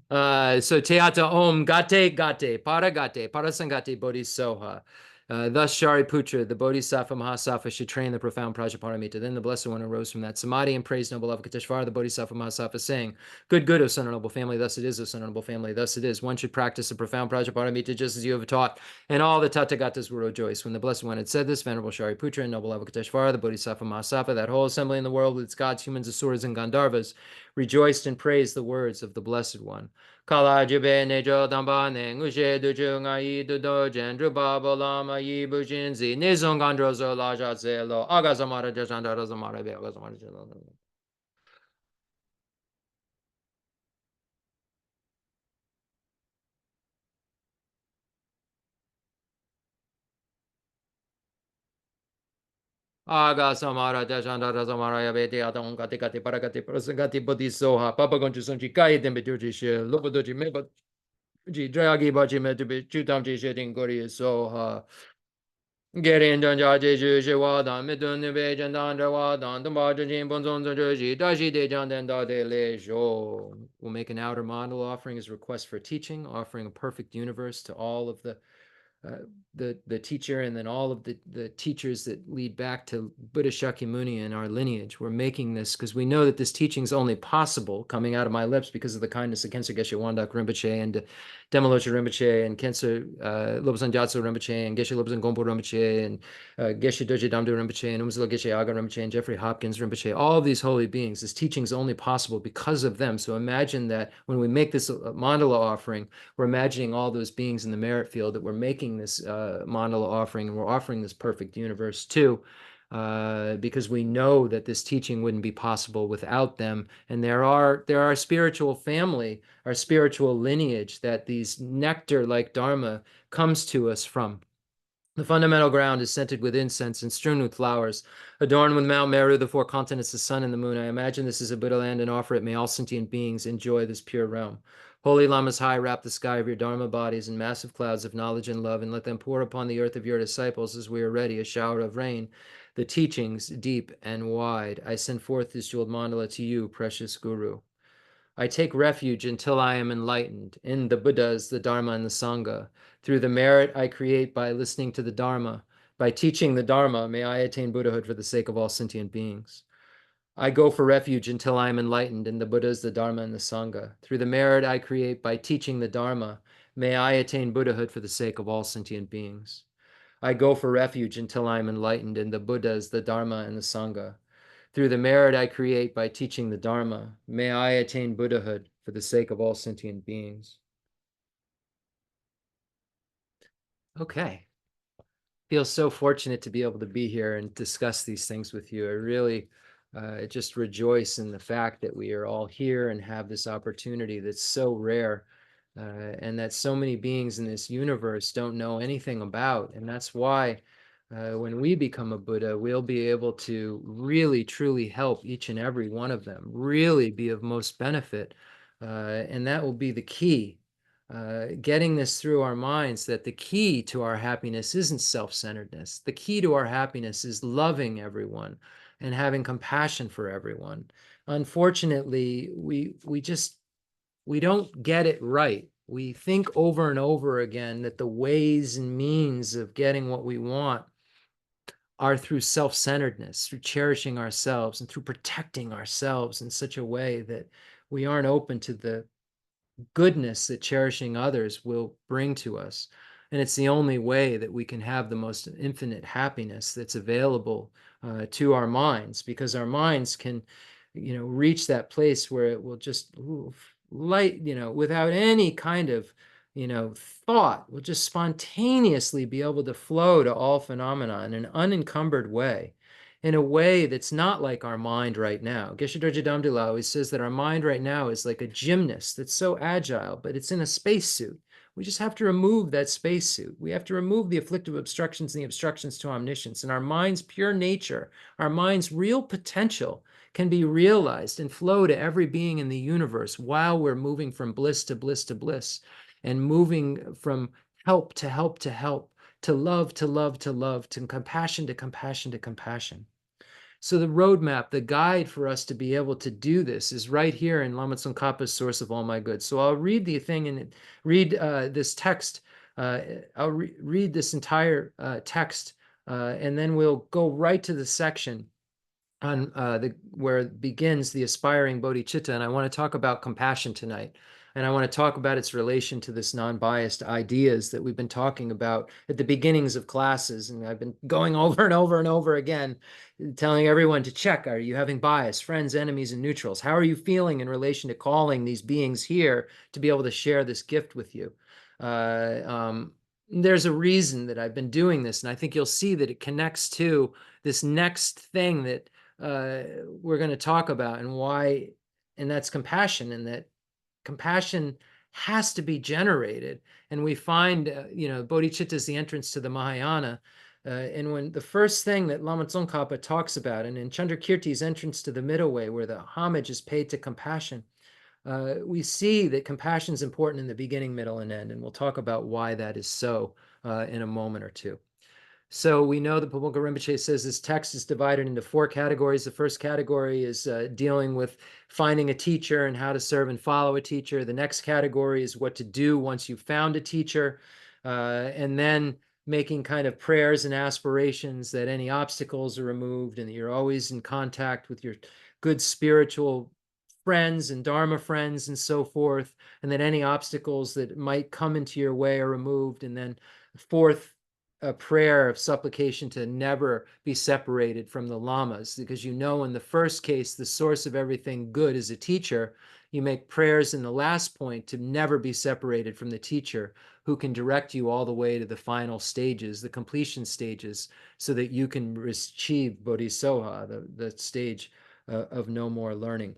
So Teata Om Gate Paragate Parasangate Bodhisoha. Thus Shariputra, the Bodhisattva Mahasattva, should train the profound Prajaparamita. Then the Blessed One arose from that samadhi and praised noble Avalokiteshvara, the Bodhisattva Mahasattva, saying, Good, O son of noble family, thus it is, O son of noble family, thus it is. One should practice the profound Prajaparamita just as you have taught, and all the Tathagatas will rejoice. When the Blessed One had said this, Venerable Shariputra and noble Avalokiteshvara, the Bodhisattva Mahasattva, that whole assembly in the world with its gods, humans, asuras, and Gandharvas, rejoiced and praised the words of the Blessed One. Kala jibe nejo damba ne ngushe duju ngai dudo jendru babo lama yi bujinzi nizong gandrozo la jazelo agazamara jandara zamara be agazamara jelo. Aga samara jandara zamara ya beti adon gati gati paragati prasangati bodhisoha papa gonju sonji kai dembe juji she lobodoji meba ji dragi baji metubi chutam ji sheting gori soha. Gerin Janja Jeju Shiwadan, Midun Nibe Jandan Jawadan, Dumbaja Jin Bonzon Joji, Dashi De Jandan Da De Le Jo. We'll make an outer model offering as a request for teaching, offering a perfect universe to all of the teacher, and then all of the teachers that lead back to Buddha Shakyamuni and our lineage. We're making this because we know that this teaching is only possible coming out of my lips because of the kindness of Khensa Geshe Wandak Rinpoche and Demolocha Rinpoche and Khensa Lobsang Gyatso Rinpoche and Geshe Lobsang Gompo Rinpoche and Geshe Doje Damdo Rinpoche and Umzalo Geshe Aga Rinpoche and Jeffrey Hopkins Rinpoche. All of these holy beings, this teaching is only possible because of them. So imagine that when we make this mandala offering, we're imagining all those beings in the merit field that we're making this mandala offering, and we're offering this perfect universe to. because we know that this teaching wouldn't be possible without them. And they're our spiritual family, our spiritual lineage, that these nectar-like Dharma comes to us from. The fundamental ground is scented with incense and strewn with flowers, adorned with Mount Meru, the four continents, the sun, and the moon. I imagine this is a Buddha land and offer it. May all sentient beings enjoy this pure realm. Holy Lamas high, wrap the sky of your Dharma bodies in massive clouds of knowledge and love, and let them pour upon the earth of your disciples as we are ready, a shower of rain, the teachings deep and wide. I send forth this jeweled mandala to you, precious Guru. I take refuge until I am enlightened in the Buddhas, the Dharma, and the Sangha. Through the merit I create by listening to the Dharma, by teaching the Dharma, may I attain Buddhahood for the sake of all sentient beings. I go for refuge until I am enlightened in the Buddhas, the Dharma, and the Sangha. Through the merit I create by teaching the Dharma, may I attain Buddhahood for the sake of all sentient beings. I go for refuge until I am enlightened in the Buddhas, the Dharma, and the Sangha. Through the merit I create by teaching the Dharma, may I attain Buddhahood for the sake of all sentient beings. Okay. Feel so fortunate to be able to be here and discuss these things with you. I really just rejoice in the fact that we are all here and have this opportunity that's so rare, and that so many beings in this universe don't know anything about. And that's why when we become a Buddha, we'll be able to really, truly help each and every one of them, really be of most benefit. And that will be the key. Getting this through our minds, that the key to our happiness isn't self-centeredness. The key to our happiness is loving everyone and having compassion for everyone. Unfortunately, we don't get it right. We think over and over again that the ways and means of getting what we want are through self-centeredness, through cherishing ourselves and through protecting ourselves in such a way that we aren't open to the goodness that cherishing others will bring to us. And it's the only way that we can have the most infinite happiness that's available to our minds, because our minds can, reach that place where it will just light, without any kind of, thought, will just spontaneously be able to flow to all phenomena in an unencumbered way, in a way that's not like our mind right now. Geshe Dorje Damdula always says that our mind right now is like a gymnast that's so agile, but it's in a spacesuit. We just have to remove that spacesuit. We have to remove the afflictive obstructions and the obstructions to omniscience. And our mind's pure nature, our mind's real potential can be realized and flow to every being in the universe while we're moving from bliss to bliss to bliss, and moving from help to help to help, to love to love to love, to compassion to compassion to compassion. So the roadmap, the guide for us to be able to do this is right here in Lama Tsongkhapa's Source of All My Goods. So I'll read the thing and read this text. I'll read this entire text, and then we'll go right to the section on where it begins the aspiring bodhicitta. And I want to talk about compassion tonight. And I want to talk about its relation to this non-biased ideas that we've been talking about at the beginnings of classes. And I've been going over and over and over again, telling everyone to check, are you having bias, friends, enemies, and neutrals? How are you feeling in relation to calling these beings here to be able to share this gift with you? There's a reason that I've been doing this. And I think you'll see that it connects to this next thing that we're going to talk about, and why, and that's compassion, and that compassion has to be generated. And we find, bodhicitta is the entrance to the Mahayana. And when the first thing that Lama Tsongkhapa talks about, and in Chandrakirti's entrance to the middle way, where the homage is paid to compassion, we see that compassion is important in the beginning, middle, and end. And we'll talk about why that is so in a moment or two. So we know that Pabonka Rinpoche says this text is divided into 4 categories. The first category is dealing with finding a teacher and how to serve and follow a teacher. The next category is what to do once you've found a teacher, and then making kind of prayers and aspirations that any obstacles are removed and that you're always in contact with your good spiritual friends and Dharma friends and so forth, and that any obstacles that might come into your way are removed. And then fourth, a prayer of supplication to never be separated from the lamas, because in the first case, the source of everything good is a teacher. You make prayers in the last point to never be separated from the teacher, who can direct you all the way to the final stages, the completion stages, so that you can achieve Bodhisattva, the stage of no more learning.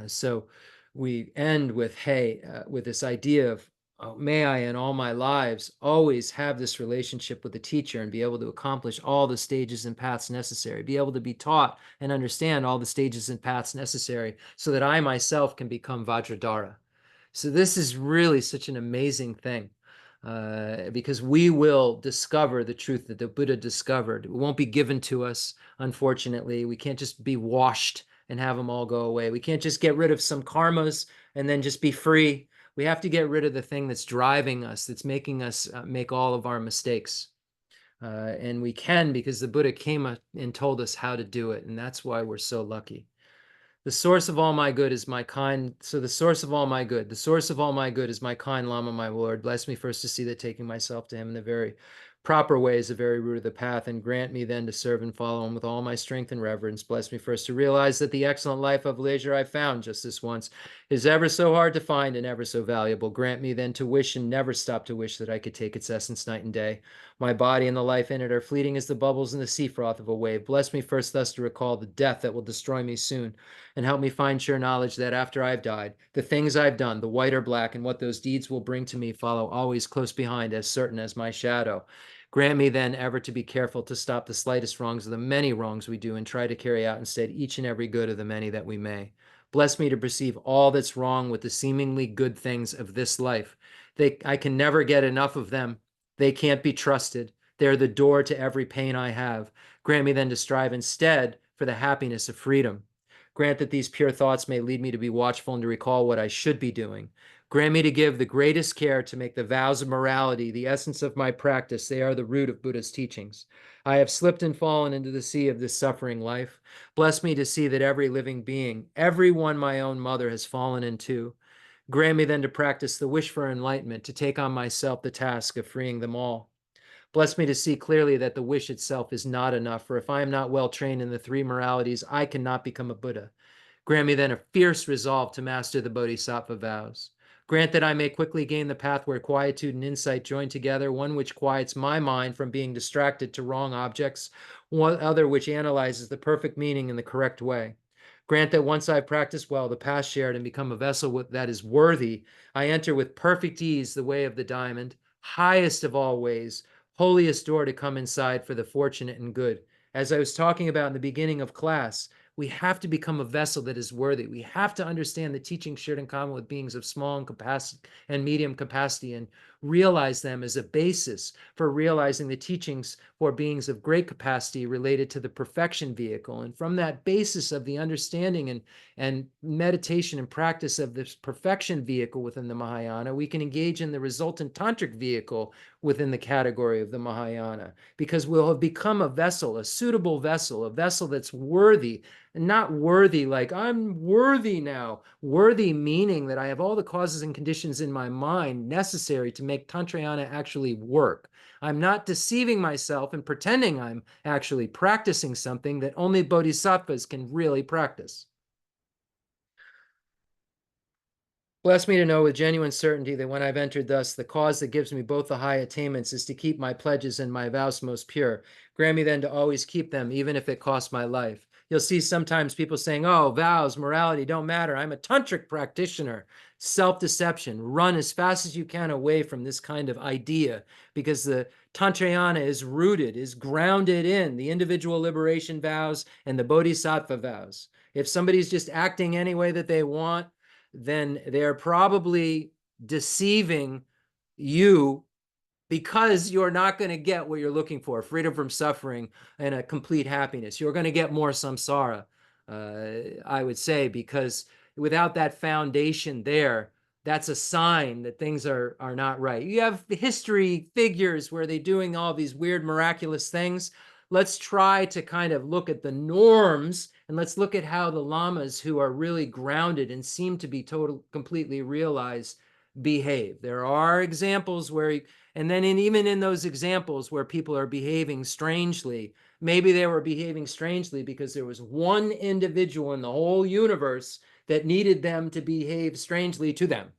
So we end with, hey, with this idea of, oh, may I in all my lives always have this relationship with the teacher and be able to accomplish all the stages and paths necessary, be able to be taught and understand all the stages and paths necessary so that I myself can become Vajradhara. So this is really such an amazing thing, because we will discover the truth that the Buddha discovered. It won't be given to us, unfortunately. We can't just be washed and have them all go away. We can't just get rid of some karmas and then just be free. We have to get rid of the thing that's driving us, that's making us make all of our mistakes. And we can, because the Buddha came and told us how to do it. And that's why we're so lucky. The source of all my good is my kind. So the source of all my good, the source of all my good is my kind Lama, my Lord. Bless me first to see that taking myself to him in the very proper way is the very root of the path, and grant me then to serve and follow him with all my strength and reverence. Bless me first to realize that the excellent life of leisure I found just this once is ever so hard to find and ever so valuable. Grant me then to wish and never stop to wish that I could take its essence night and day. My body and the life in it are fleeting as the bubbles in the sea froth of a wave. Bless me first thus to recall the death that will destroy me soon, and help me find sure knowledge that after I've died, the things I've done, the white or black, and what those deeds will bring to me follow always close behind, as certain as my shadow. Grant me then ever to be careful to stop the slightest wrongs of the many wrongs we do, and try to carry out instead each and every good of the many that we may. Bless me to perceive all that's wrong with the seemingly good things of this life. I can never get enough of them. They can't be trusted. They're the door to every pain I have. Grant me then to strive instead for the happiness of freedom. Grant that these pure thoughts may lead me to be watchful and to recall what I should be doing. Grant me to give the greatest care to make the vows of morality the essence of my practice. They are the root of Buddha's teachings. I have slipped and fallen into the sea of this suffering life. Bless me to see that every living being, every one my own mother, has fallen into. Grant me then to practice the wish for enlightenment, to take on myself the task of freeing them all. Bless me to see clearly that the wish itself is not enough, for if I am not well trained in the three moralities, I cannot become a Buddha. Grant me then a fierce resolve to master the Bodhisattva vows. Grant that I may quickly gain the path where quietude and insight join together, one which quiets my mind from being distracted to wrong objects, one other which analyzes the perfect meaning in the correct way. Grant that once I've practiced well the path shared and become a vessel that is worthy, I enter with perfect ease the way of the diamond, highest of all ways, holiest door to come inside for the fortunate and good. As I was talking about in the beginning of class, we have to become a vessel that is worthy. We have to understand the teachings shared in common with beings of small and capacity and medium capacity, and realize them as a basis for realizing the teachings for beings of great capacity related to the perfection vehicle. And from that basis of the understanding and meditation and practice of this perfection vehicle within the Mahayana, we can engage in the resultant tantric vehicle within the category of the Mahayana, because we'll have become a vessel, a suitable vessel, a vessel that's worthy. And not worthy like I'm worthy now. Worthy meaning that I have all the causes and conditions in my mind necessary to make Tantrayana actually work. I'm not deceiving myself and pretending I'm actually practicing something that only bodhisattvas can really practice. Bless me to know with genuine certainty that when I've entered thus, the cause that gives me both the high attainments is to keep my pledges and my vows most pure. Grant me then to always keep them, even if it costs my life. You'll see sometimes people saying, oh, vows, morality don't matter. I'm a tantric practitioner. Self-deception. Run as fast as you can away from this kind of idea, because the Tantrayana is rooted, is grounded in the individual liberation vows and the bodhisattva vows. If somebody's just acting any way that they want, then they're probably deceiving you, because you're not going to get what you're looking for, freedom from suffering and a complete happiness. You're going to get more samsara, I would say, because without that foundation there, that's a sign that things are not right. You have history figures where they're doing all these weird, miraculous things. Let's try to kind of look at the norms, and let's look at how the lamas who are really grounded and seem to be completely realized behave. There are examples where, and then even in those examples where people are behaving strangely, maybe they were behaving strangely because there was one individual in the whole universe that needed them to behave strangely to them.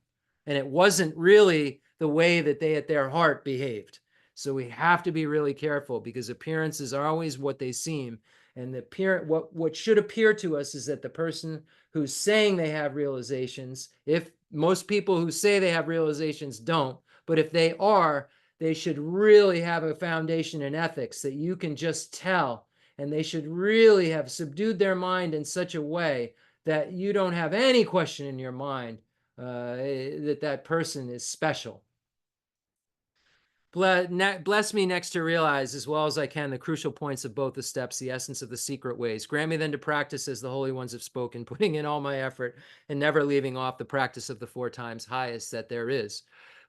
And it wasn't really the way that they at their heart behaved. So we have to be really careful, because appearances are always what they seem. And what should appear to us is that the person who's saying they have realizations, if most people who say they have realizations don't, but if they are, they should really have a foundation in ethics that you can just tell. And they should really have subdued their mind in such a way that you don't have any question in your mind that person is special. Bless me next to realize as well as I can the crucial points of both the steps, the essence of the secret ways. Grant me then to practice as the holy ones have spoken, putting in all my effort and never leaving off the practice of the 4 times highest that there is.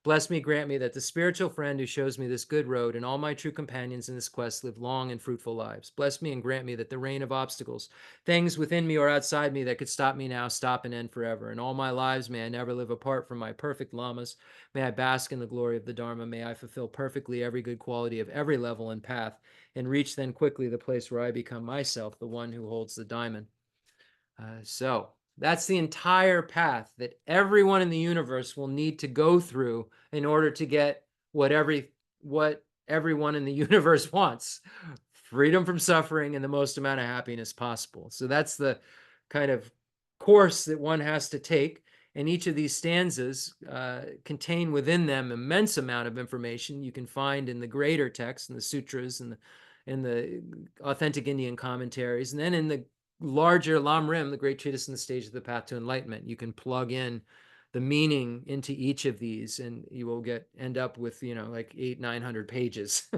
Bless me, grant me that the spiritual friend who shows me this good road and all my true companions in this quest live long and fruitful lives. Bless me and grant me that the rain of obstacles, things within me or outside me that could stop me now, stop and end forever. In all my lives, may I never live apart from my perfect lamas. May I bask in the glory of the Dharma. May I fulfill perfectly every good quality of every level and path, and reach then quickly the place where I become myself, the one who holds the diamond. So that's the entire path that everyone in the universe will need to go through in order to get what everyone in the universe wants: freedom from suffering and the most amount of happiness possible. So that's the kind of course that one has to take. And each of these stanzas contain within them immense amount of information you can find in the greater text, in the sutras, and the authentic Indian commentaries, and then in the larger Lam Rim, the great treatise on the stage of the path to enlightenment. You can plug in the meaning into each of these, and you will end up with, like 800-900 pages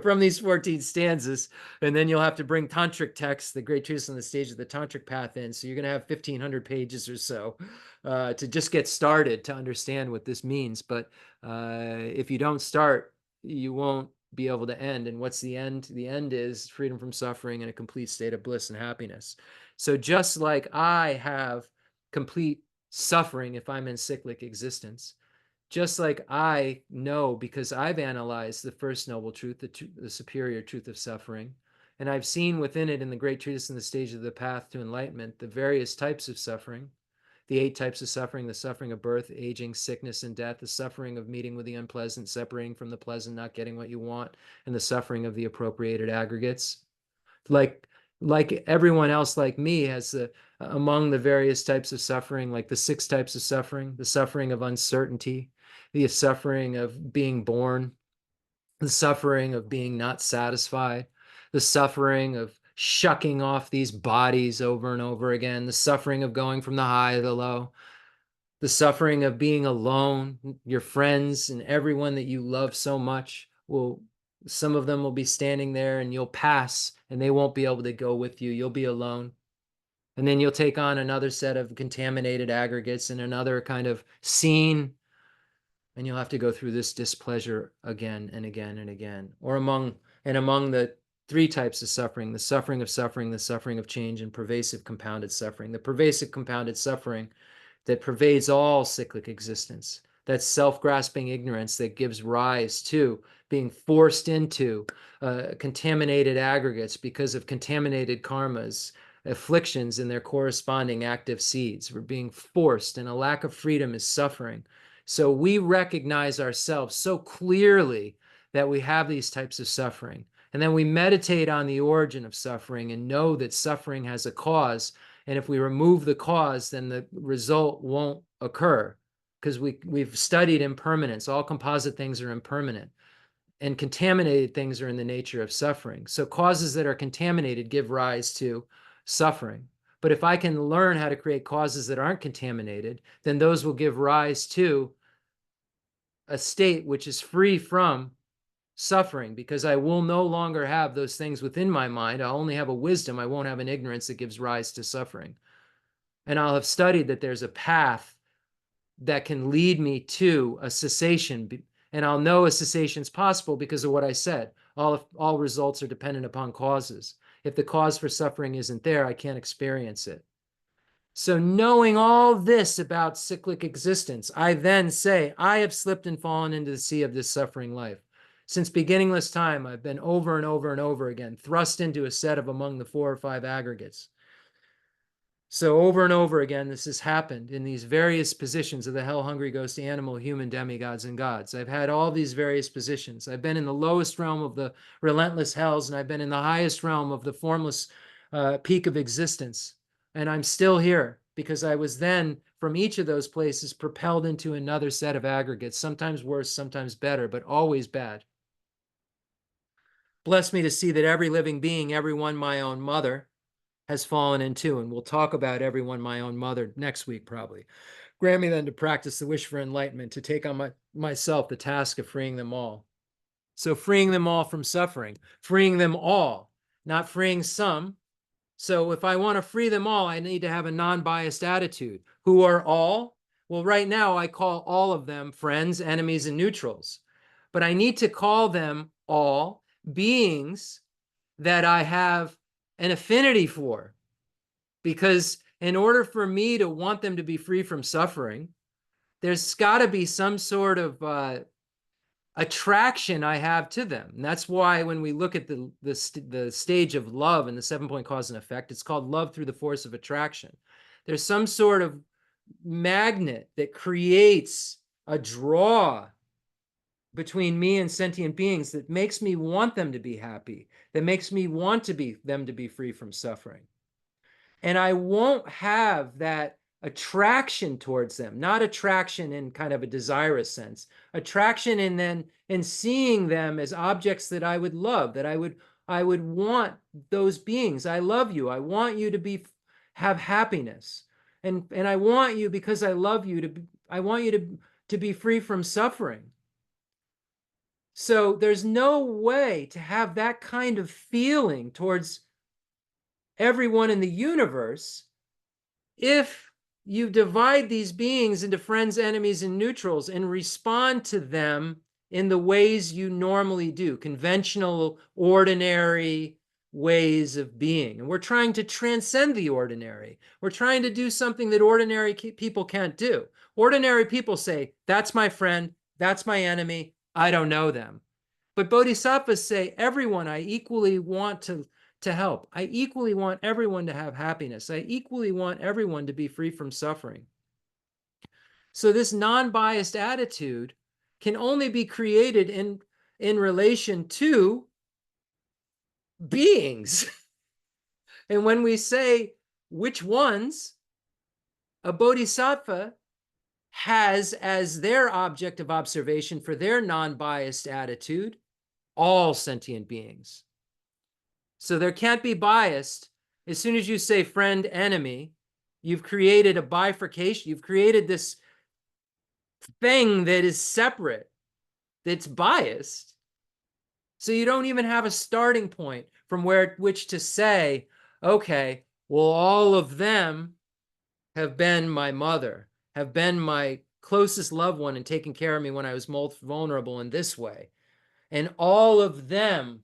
from these 14 stanzas. And then you'll have to bring tantric texts, the great treatise on the stage of the tantric path, in. So you're going to have 1,500 pages or so to just get started to understand what this means. But if you don't start, you won't be able to end. And what's the end? The end is freedom from suffering and a complete state of bliss and happiness. So just like I have complete suffering if I'm in cyclic existence, just like I know, because I've analyzed the first noble truth, the superior truth of suffering, and I've seen within it, in the great treatise in the stage of the path to enlightenment, the various types of suffering, the 8 types of suffering: the suffering of birth, aging, sickness, and death, the suffering of meeting with the unpleasant, separating from the pleasant, not getting what you want, and the suffering of the appropriated aggregates. Like everyone else, like me, has among the various types of suffering, like the 6 types of suffering: the suffering of uncertainty, the suffering of being born, the suffering of being not satisfied, the suffering of shucking off these bodies over and over again, the suffering of going from the high to the low, the suffering of being alone. Your friends and everyone that you love so much some of them will be standing there, and you'll pass and they won't be able to go with you. You'll be alone. And then you'll take on another set of contaminated aggregates and another kind of scene, and you'll have to go through this displeasure again and again and again. Or among the 3 types of suffering: the suffering of suffering, the suffering of change, and pervasive compounded suffering. The pervasive compounded suffering that pervades all cyclic existence. That's self-grasping ignorance that gives rise to being forced into contaminated aggregates because of contaminated karmas, afflictions, and their corresponding active seeds. We're being forced, and a lack of freedom is suffering. So we recognize ourselves so clearly that we have these types of suffering. And then we meditate on the origin of suffering and know that suffering has a cause. And if we remove the cause, then the result won't occur, because we've studied impermanence. All composite things are impermanent, and contaminated things are in the nature of suffering. So causes that are contaminated give rise to suffering. But if I can learn how to create causes that aren't contaminated, then those will give rise to a state which is free from suffering, because I will no longer have those things within my mind. I'll only have a wisdom. I won't have an ignorance that gives rise to suffering. And I'll have studied that there's a path that can lead me to a cessation. And I'll know a cessation is possible because of what I said. All results are dependent upon causes. If the cause for suffering isn't there, I can't experience it. So knowing all this about cyclic existence, I then say, I have slipped and fallen into the sea of this suffering life. Since beginningless time, I've been over and over and over again thrust into a set of among the 4 or 5 aggregates. So over and over again, this has happened in these various positions of the hell-hungry ghost, animal, human, demigods, and gods. I've had all these various positions. I've been in the lowest realm of the relentless hells, and I've been in the highest realm of the formless peak of existence. And I'm still here because I was then, from each of those places, propelled into another set of aggregates, sometimes worse, sometimes better, but always bad. Bless me to see that every living being, everyone my own mother, has fallen into, and we'll talk about everyone my own mother next week probably. Grant me then to practice the wish for enlightenment, to take on myself the task of freeing them all. So freeing them all from suffering, freeing them all, not freeing some. So if I want to free them all, I need to have a non-biased attitude. Who are all? Well, right now I call all of them friends, enemies, and neutrals. But I need to call them all beings that I have an affinity for. Because in order for me to want them to be free from suffering, there's got to be some sort of attraction I have to them. And that's why when we look at the stage of love and the 7-point cause and effect, it's called love through the force of attraction. There's some sort of magnet that creates a draw between me and sentient beings that makes me want them to be happy, that makes me want them to be free from suffering. And I won't have that attraction towards them, not attraction in kind of a desirous sense, attraction in seeing them as objects that I would love, that I would want those beings. I love you. I want you to have happiness. And I want you, because I love you, I want you to be free from suffering. So there's no way to have that kind of feeling towards everyone in the universe if you divide these beings into friends, enemies, and neutrals and respond to them in the ways you normally do, conventional, ordinary ways of being. And we're trying to transcend the ordinary. We're trying to do something that ordinary people can't do. Ordinary people say, that's my friend, that's my enemy, I don't know them. But bodhisattvas say, everyone I equally want to help. I equally want everyone to have happiness. I equally want everyone to be free from suffering. So this non-biased attitude can only be created in relation to beings. And when we say which ones, a bodhisattva has as their object of observation for their non-biased attitude all sentient beings. So there can't be biased. As soon as you say friend, enemy, you've created a bifurcation. You've created this thing that is separate, that's biased. So you don't even have a starting point from which to say, okay, well, all of them have been my mother, have been my closest loved one and taken care of me when I was most vulnerable in this way. And all of them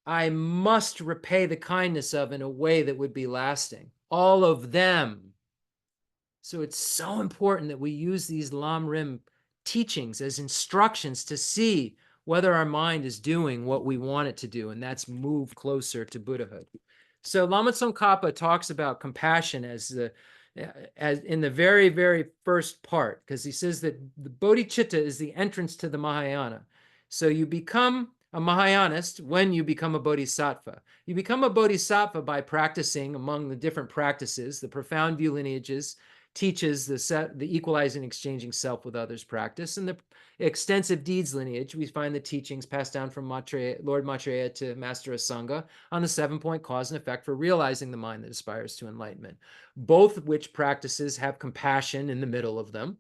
I must repay the kindness of in a way that would be lasting. All of them. So it's so important that we use these Lam Rim teachings as instructions to see whether our mind is doing what we want it to do, and that's move closer to Buddhahood. So Lama Tsongkhapa talks about compassion as in the very, very first part, because he says that the Bodhicitta is the entrance to the Mahayana. So you become a Mahayanist when you become a Bodhisattva. You become a Bodhisattva by practicing among the different practices. The profound view lineages teaches the equalizing and exchanging self with others practice. And the extensive deeds lineage, we find the teachings passed down from Lord Maitreya to Master Asanga on the 7-point cause and effect for realizing the mind that aspires to enlightenment. Both of which practices have compassion in the middle of them.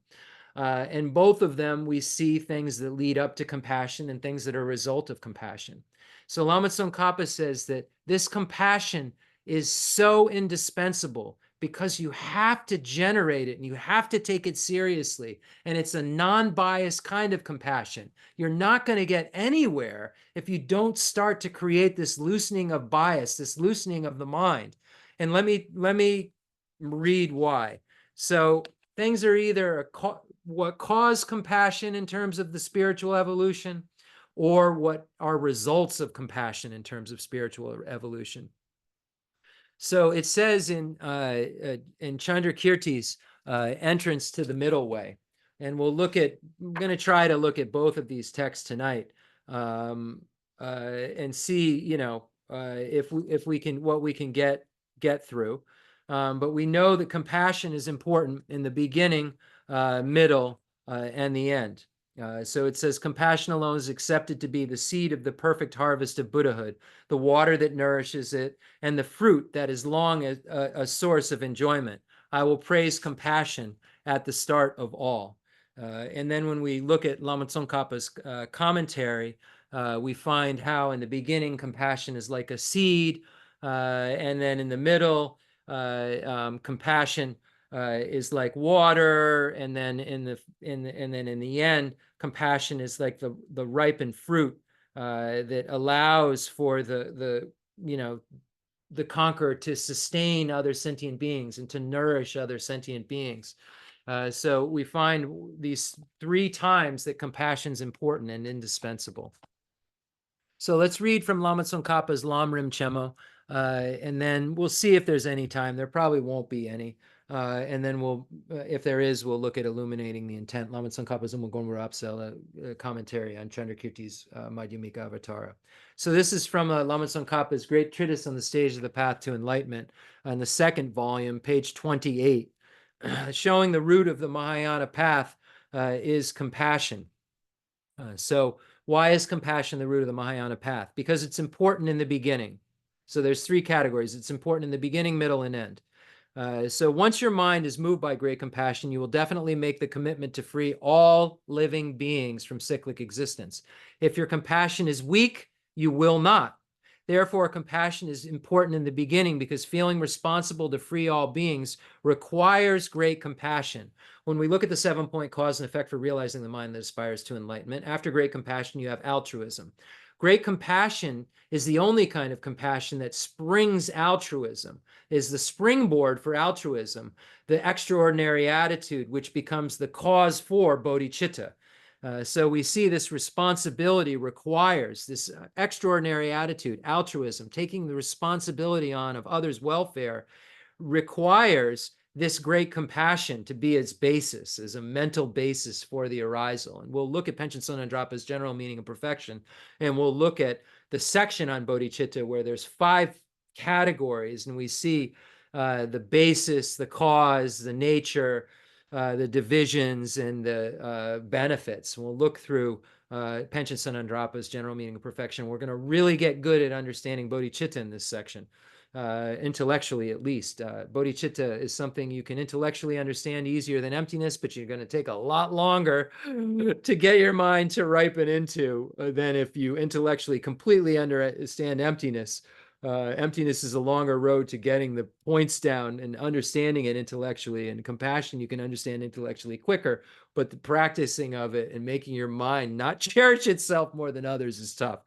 And both of them, we see things that lead up to compassion and things that are a result of compassion. So Lama Tsongkhapa says that this compassion is so indispensable because you have to generate it and you have to take it seriously. And it's a non-biased kind of compassion. You're not going to get anywhere if you don't start to create this loosening of bias, this loosening of the mind. And let me read why. So things are either what cause compassion in terms of the spiritual evolution, or what are results of compassion in terms of spiritual evolution. So it says in Chandrakirti's entrance to the middle way, and I'm going to try to look at both of these texts tonight, and see, if we can, what we can get through. But we know that compassion is important in the beginning, middle, and the end. So it says, compassion alone is accepted to be the seed of the perfect harvest of Buddhahood, the water that nourishes it, and the fruit that is long a source of enjoyment. I will praise compassion at the start of all. And then when we look at Lama Tsongkhapa's commentary, we find how in the beginning compassion is like a seed, and then in the middle, compassion is like water, and then in the end, compassion is like the ripened fruit that allows for the conqueror to sustain other sentient beings and to nourish other sentient beings. So we find these 3 times that compassion is important and indispensable. So let's read from Lama Tsongkhapa's Lam Rim Chemo, and then we'll see if there's any time. There probably won't be any. And then if there is, we'll look at illuminating the intent. Lama Tsongkhapa's Umagomra Apsel, a commentary on Chandrakirti's Madyamakavatara. So this is from Lama Tsongkhapa's great treatise on the stage of the path to enlightenment, on the 2nd volume, page 28, showing the root of the Mahayana path is compassion. So why is compassion the root of the Mahayana path? Because it's important in the beginning. So there's 3 categories. It's important in the beginning, middle, and end. So once your mind is moved by great compassion, you will definitely make the commitment to free all living beings from cyclic existence. If your compassion is weak, you will not. Therefore, compassion is important in the beginning because feeling responsible to free all beings requires great compassion. When we look at the 7-point cause and effect for realizing the mind that aspires to enlightenment, after great compassion, you have altruism. Great compassion is the only kind of compassion that springs altruism, is the springboard for altruism, the extraordinary attitude which becomes the cause for bodhicitta. So we see this responsibility requires this extraordinary attitude, altruism, taking the responsibility on of others' welfare, requires this great compassion to be its basis, as a mental basis for the arisal. And we'll look at Panchen Sonandrapa's general meaning of perfection, and we'll look at the section on bodhicitta where there's 5 categories, and we see the basis, the cause, the nature, the divisions, and the benefits. We'll look through Panchen Sonandrapa's general meaning of perfection. We're going to really get good at understanding bodhicitta in this section. Intellectually, at least. Bodhicitta is something you can intellectually understand easier than emptiness, but you're going to take a lot longer to get your mind to ripen into than if you intellectually completely understand emptiness. Emptiness is a longer road to getting the points down and understanding it intellectually, and compassion you can understand intellectually quicker, but the practicing of it and making your mind not cherish itself more than others is tough.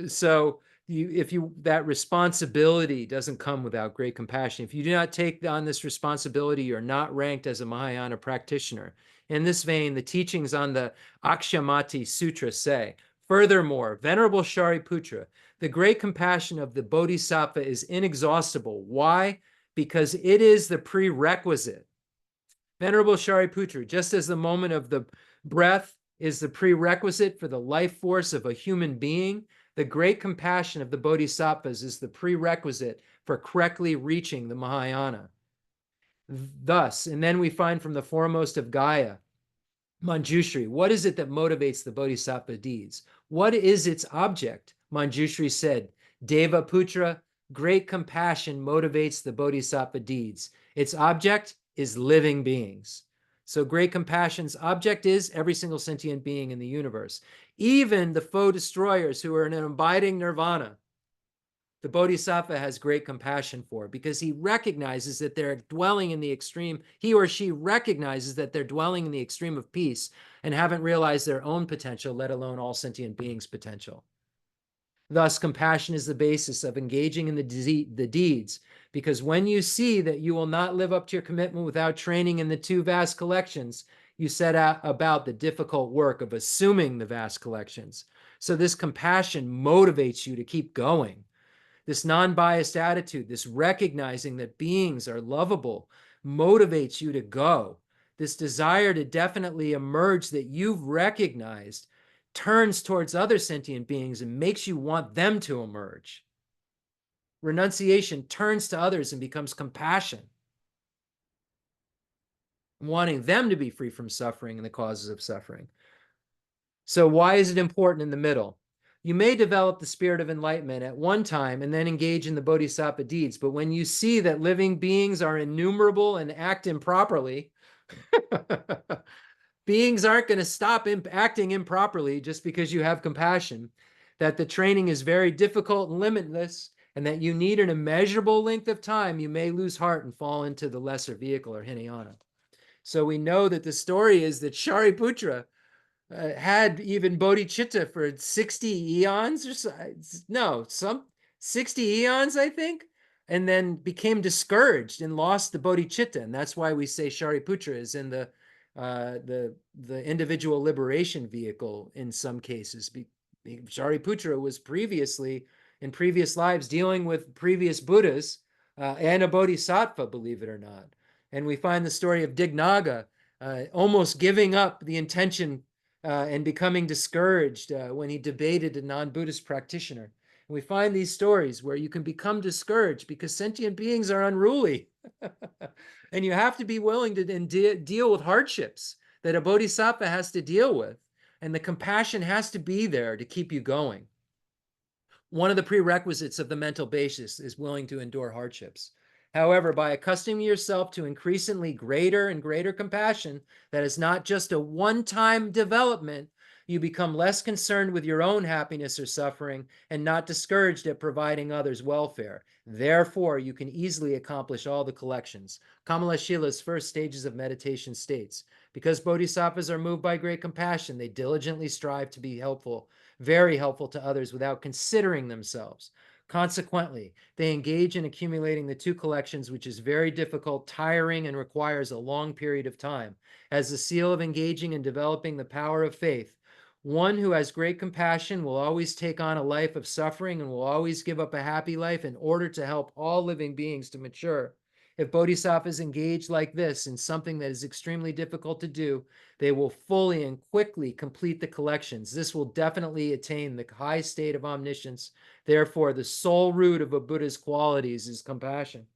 So that responsibility doesn't come without great compassion. If you do not take on this responsibility, you're not ranked as a Mahayana practitioner. In this vein, the teachings on the Akshamati Sutra say, furthermore, Venerable Shariputra, the great compassion of the Bodhisattva is inexhaustible. Why? Because it is the prerequisite. Venerable Shariputra, just as the moment of the breath is the prerequisite for the life force of a human being, the great compassion of the Bodhisattvas is the prerequisite for correctly reaching the Mahayana. Thus, and then we find from the foremost of Gaia, Manjushri, what is it that motivates the Bodhisattva deeds? What is its object? Manjushri said, Deva Putra, great compassion motivates the Bodhisattva deeds. Its object is living beings. So great compassion's object is every single sentient being in the universe. Even the foe destroyers who are in an abiding nirvana, the Bodhisattva has great compassion for, because he recognizes that they're dwelling in the extreme, he or she recognizes that they're dwelling in the extreme of peace and haven't realized their own potential, let alone all sentient beings' potential. Thus, compassion is the basis of engaging in the deeds, because when you see that you will not live up to your commitment without training in the 2 vast collections, you set out about the difficult work of assuming the vast collections. So this compassion motivates you to keep going. This non-biased attitude, this recognizing that beings are lovable, motivates you to go. This desire to definitely emerge that you've recognized turns towards other sentient beings and makes you want them to emerge. Renunciation turns to others and becomes compassion, wanting them to be free from suffering and the causes of suffering. So why is it important in the middle? You may develop the spirit of enlightenment at one time and then engage in the bodhisattva deeds. But when you see that living beings are innumerable and act improperly, beings aren't going to stop acting improperly just because you have compassion, that the training is very difficult and limitless, and that you need an immeasurable length of time, you may lose heart and fall into the lesser vehicle or hinayana. So we know that the story is that Shariputra had even Bodhicitta for 60 eons or so, no, some 60 eons, I think, and then became discouraged and lost the Bodhicitta. And that's why we say Shariputra is in the individual liberation vehicle in some cases. Shariputra was previously, in previous lives, dealing with previous Buddhas and a Bodhisattva, believe it or not. And we find the story of Dignaga almost giving up the intention and becoming discouraged when he debated a non-Buddhist practitioner. And we find these stories where you can become discouraged because sentient beings are unruly. And you have to be willing to deal with hardships that a bodhisattva has to deal with. And the compassion has to be there to keep you going. One of the prerequisites of the mental basis is willing to endure hardships. However, by accustoming yourself to increasingly greater and greater compassion, that is not just a one-time development, you become less concerned with your own happiness or suffering and not discouraged at providing others welfare. Therefore, you can easily accomplish all the collections. Kamalashila's first stages of meditation states, because bodhisattvas are moved by great compassion, they diligently strive to be helpful, very helpful to others without considering themselves. Consequently, they engage in accumulating the two collections, which is very difficult, tiring, and requires a long period of time. As the seal of engaging and developing the power of faith, one who has great compassion will always take on a life of suffering and will always give up a happy life in order to help all living beings to mature. If bodhisattvas engage like this in something that is extremely difficult to do, they will fully and quickly complete the collections. This will definitely attain the high state of omniscience. Therefore, the sole root of a Buddha's qualities is compassion.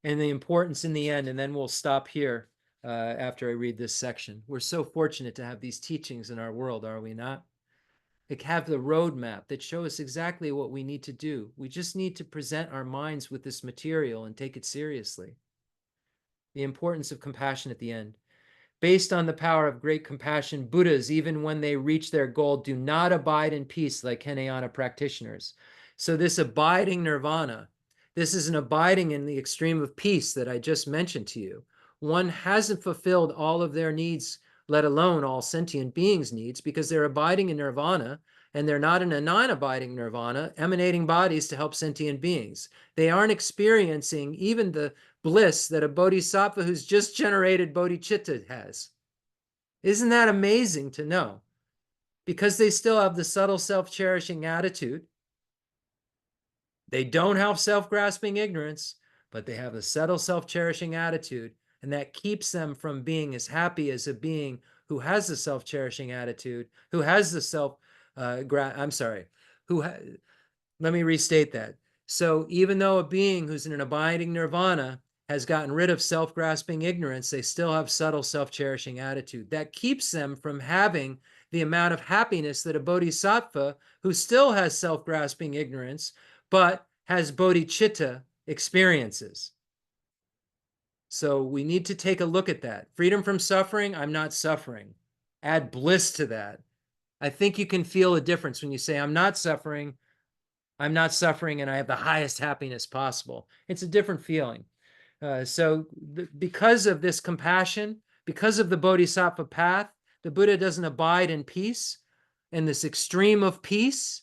And the importance in the end, and then we'll stop here after I read this section. We're so fortunate to have these teachings in our world, are we not? They have the roadmap that show us exactly what we need to do. We just need to present our minds with this material and take it seriously. The importance of compassion at the end. Based on the power of great compassion, Buddhas, even when they reach their goal, do not abide in peace like Hinayana practitioners. So this abiding nirvana, this is an abiding in the extreme of peace that I just mentioned to you. One hasn't fulfilled all of their needs, let alone all sentient beings' needs, because they're abiding in nirvana, and they're not in a non-abiding nirvana, emanating bodies to help sentient beings. They aren't experiencing even the bliss that a bodhisattva who's just generated bodhicitta has. Isn't that amazing to know? Because they still have the subtle self-cherishing attitude. They don't have self-grasping ignorance, but they have a subtle self-cherishing attitude, and that keeps them from being as happy as a being who has the self-cherishing attitude, who has the let me restate that. So even though a being who's in an abiding nirvana has gotten rid of self-grasping ignorance, they still have subtle self-cherishing attitude. That keeps them from having the amount of happiness that a bodhisattva who still has self-grasping ignorance, but has bodhicitta experiences. So we need to take a look at that. Freedom from suffering, I'm not suffering. Add bliss to that. I think you can feel a difference when you say, I'm not suffering, and I have the highest happiness possible. It's a different feeling. Because of this compassion, because of the bodhisattva path, the Buddha doesn't abide in peace, in this extreme of peace.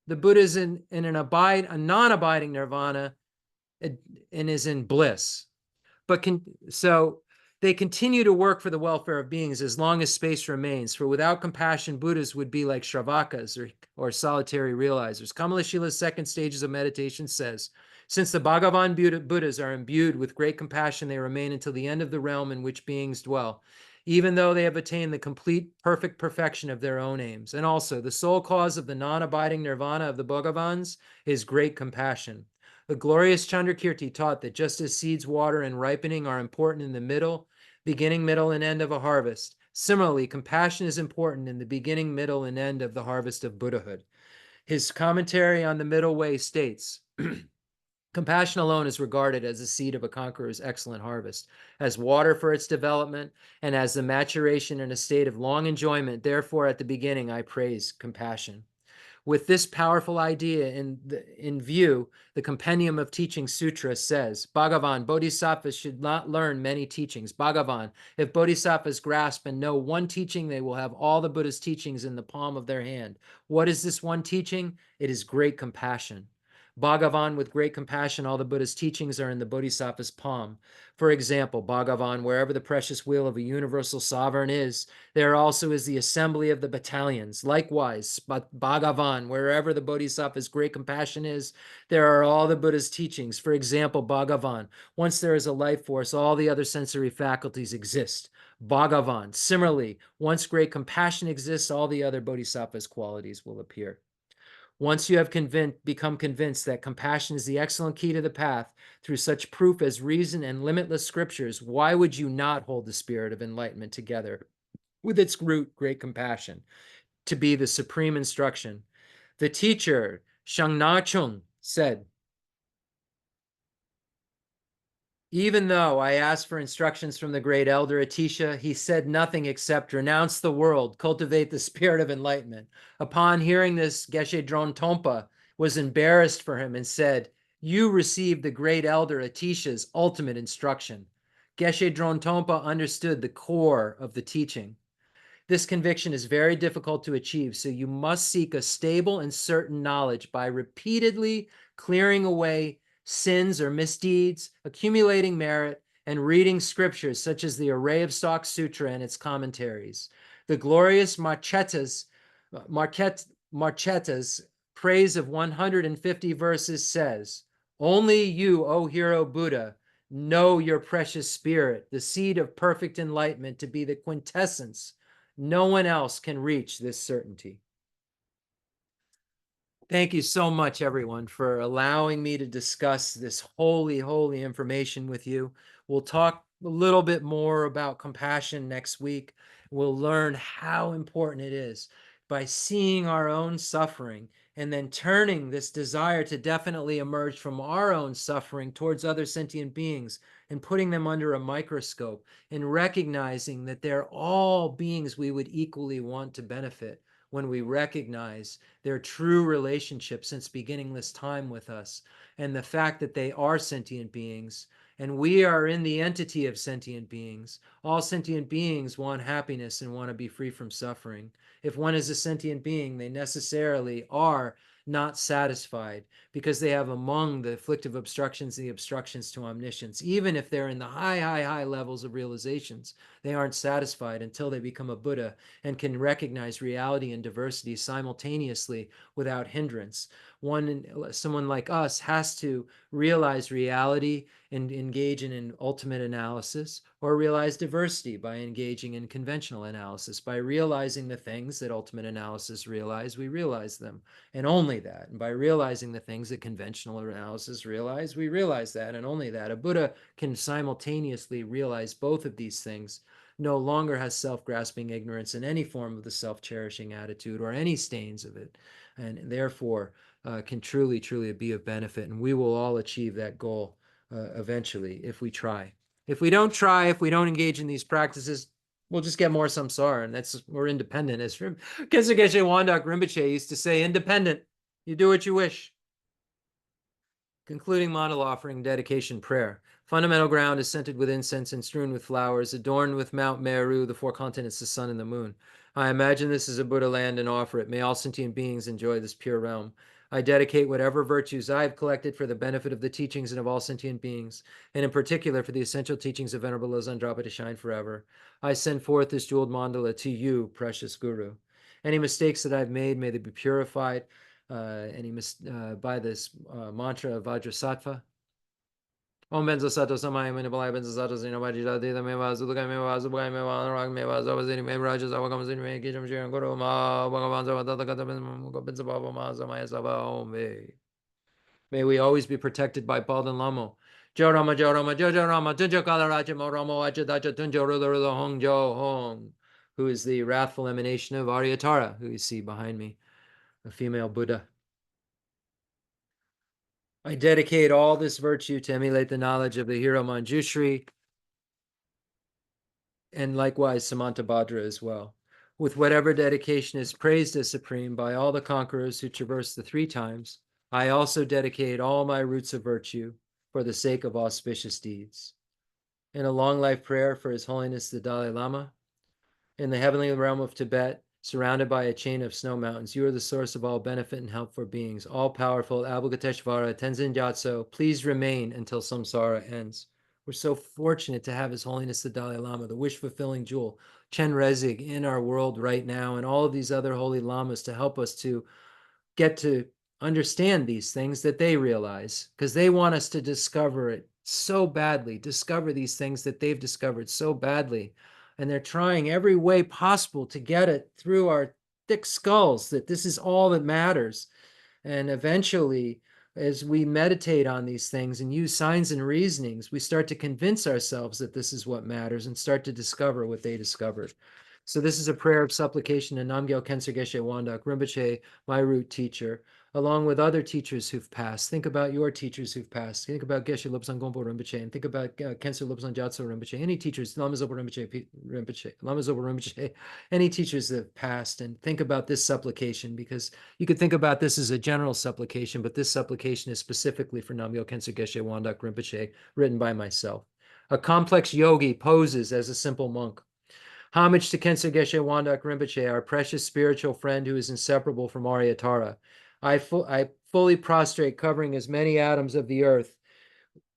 The Buddha is in a non-abiding nirvana and is in bliss. So They continue to work for the welfare of beings as long as space remains, for without compassion, Buddhas would be like Shravakas or solitary realizers. Kamalashila's second stages of meditation says, since the Bhagavan Buddhas are imbued with great compassion, they remain until the end of the realm in which beings dwell, even though they have attained the complete, perfect perfection of their own aims. And also, the sole cause of the non-abiding nirvana of the Bhagavans is great compassion. The glorious Chandrakirti taught that just as seeds, water, and ripening are important in the beginning, middle, and end of a harvest, similarly, compassion is important in the beginning, middle, and end of the harvest of Buddhahood. His commentary on the middle way states, compassion alone is regarded as the seed of a conqueror's excellent harvest, as water for its development, and as the maturation in a state of long enjoyment. Therefore, at the beginning, I praise compassion. With this powerful idea in view, the Compendium of Teaching Sutra says, Bhagavan, bodhisattvas should not learn many teachings. Bhagavan, if bodhisattvas grasp and know one teaching, they will have all the Buddha's teachings in the palm of their hand. What is this one teaching? It is great compassion. Bhagavan, with great compassion, all the Buddha's teachings are in the bodhisattva's palm. For example, Bhagavan, wherever the precious wheel of a universal sovereign is, there also is the assembly of the battalions. Likewise, Bhagavan, wherever the bodhisattva's great compassion is, there are all the Buddha's teachings. For example, Bhagavan, once there is a life force, all the other sensory faculties exist. Bhagavan, similarly, once great compassion exists, all the other bodhisattva's qualities will appear. Once you have become convinced that compassion is the excellent key to the path through such proof as reason and limitless scriptures, why would you not hold the spirit of enlightenment together with its root, great compassion, to be the supreme instruction? The teacher, Shangna Chung, said, even though I asked for instructions from the great elder Atisha, he said nothing except renounce the world, cultivate the spirit of enlightenment. Upon hearing this, Geshe Dron Tompa was embarrassed for him and said, you received the great elder Atisha's ultimate instruction. Geshe Dron Tompa understood the core of the teaching. This conviction is very difficult to achieve, so you must seek a stable and certain knowledge by repeatedly clearing away sins or misdeeds, accumulating merit, and reading scriptures such as the Array of Stock Sutra and its commentaries. The glorious Marchetta's praise of 150 verses says, only you, O hero Buddha, know your precious spirit, the seed of perfect enlightenment, to be the quintessence. No one else can reach this certainty. Thank you so much, everyone, for allowing me to discuss this holy, holy information with you. We'll talk a little bit more about compassion next week. We'll learn how important it is by seeing our own suffering and then turning this desire to definitely emerge from our own suffering towards other sentient beings and putting them under a microscope and recognizing that they're all beings we would equally want to benefit when we recognize their true relationship since beginningless time with us, and the fact that they are sentient beings, and we are in the entity of sentient beings. All sentient beings want happiness and want to be free from suffering. If one is a sentient being, they necessarily are not satisfied because they have among the afflictive obstructions the obstructions to omniscience. Even if they're in the high levels of realizations, they aren't satisfied until they become a Buddha and can recognize reality and diversity simultaneously without hindrance. Someone like us has to realize reality and engage in an ultimate analysis, or realize diversity by engaging in conventional analysis. By realizing the things that ultimate analysis realize, we realize them, and only that. And by realizing the things that conventional analysis realize, we realize that, and only that. A Buddha can simultaneously realize both of these things, no longer has self-grasping ignorance in any form of the self-cherishing attitude or any stains of it, and therefore can truly be of benefit. And we will all achieve that goal eventually if we try. If we don't try, if we don't engage in these practices, we'll just get more samsara, and we're independent. As Geshe Wandak Rinpoche used to say, independent. You do what you wish. Concluding model offering, dedication, prayer. Fundamental ground is scented with incense and strewn with flowers, adorned with Mount Meru, the four continents, the sun, and the moon. I imagine this is a Buddha land and offer it. May all sentient beings enjoy this pure realm. I dedicate whatever virtues I have collected for the benefit of the teachings and of all sentient beings, and in particular for the essential teachings of Venerable Losandrapa to shine forever. I send forth this jeweled mandala to you, precious Guru. Any mistakes that I've made, may they be purified by this mantra of Vajrasattva. Om benzo sato samaya mene balaya benzo sato zina vajira dita me vazu lukai me vazu bukai me vazu rag me vazu avazini me raja zavakam zini me kijam shiran guru ma bhagavan zavadata kata benzo baba ma samaya sava om me. May we always be protected by Baldin Lamo. Jo Rama, Jo Rama, Jojo Rama, Tunjo Kalaraja, Mo Rama, Wajadaja, Tunjo Rula Rula Hong Jo Hong, who is the wrathful emanation of Aryatara, who you see behind me, a female Buddha. I dedicate all this virtue to emulate the knowledge of the hero Manjushri, and likewise Samantabhadra as well. With whatever dedication is praised as supreme by all the conquerors who traverse the three times, I also dedicate all my roots of virtue for the sake of auspicious deeds. In a long life prayer for His Holiness the Dalai Lama, in the heavenly realm of Tibet, surrounded by a chain of snow mountains, you are the source of all benefit and help for beings. All-powerful Avalokiteshvara Tenzin Gyatso, please remain until samsara ends. We're so fortunate to have His Holiness the Dalai Lama, the wish-fulfilling jewel, Chen Rezig, in our world right now, and all of these other holy lamas to help us to get to understand these things that they realize, because they want us to discover it so badly, discover these things that they've discovered so badly. And they're trying every way possible to get it through our thick skulls that this is all that matters. And eventually, as we meditate on these things and use signs and reasonings, we start to convince ourselves that this is what matters and start to discover what they discovered. So this is a prayer of supplication to Namgyal Khensa Geshe Wandak Rinpoche, my root teacher, along with other teachers who've passed. Think about your teachers who've passed. Think about Geshe Lobsang Gompo Rinpoche, and think about Khensa Lobsang Gyatso Rinpoche. Any teachers, Lama Zopa Rinpoche, any teachers that have passed, and think about this supplication, because you could think about this as a general supplication, but this supplication is specifically for Namgyal Khensa Geshe Wandak Rinpoche, written by myself. A complex yogi poses as a simple monk. Homage to Khensa Geshe Wandak Rinpoche, our precious spiritual friend who is inseparable from Aryatara. I fully prostrate, covering as many atoms of the earth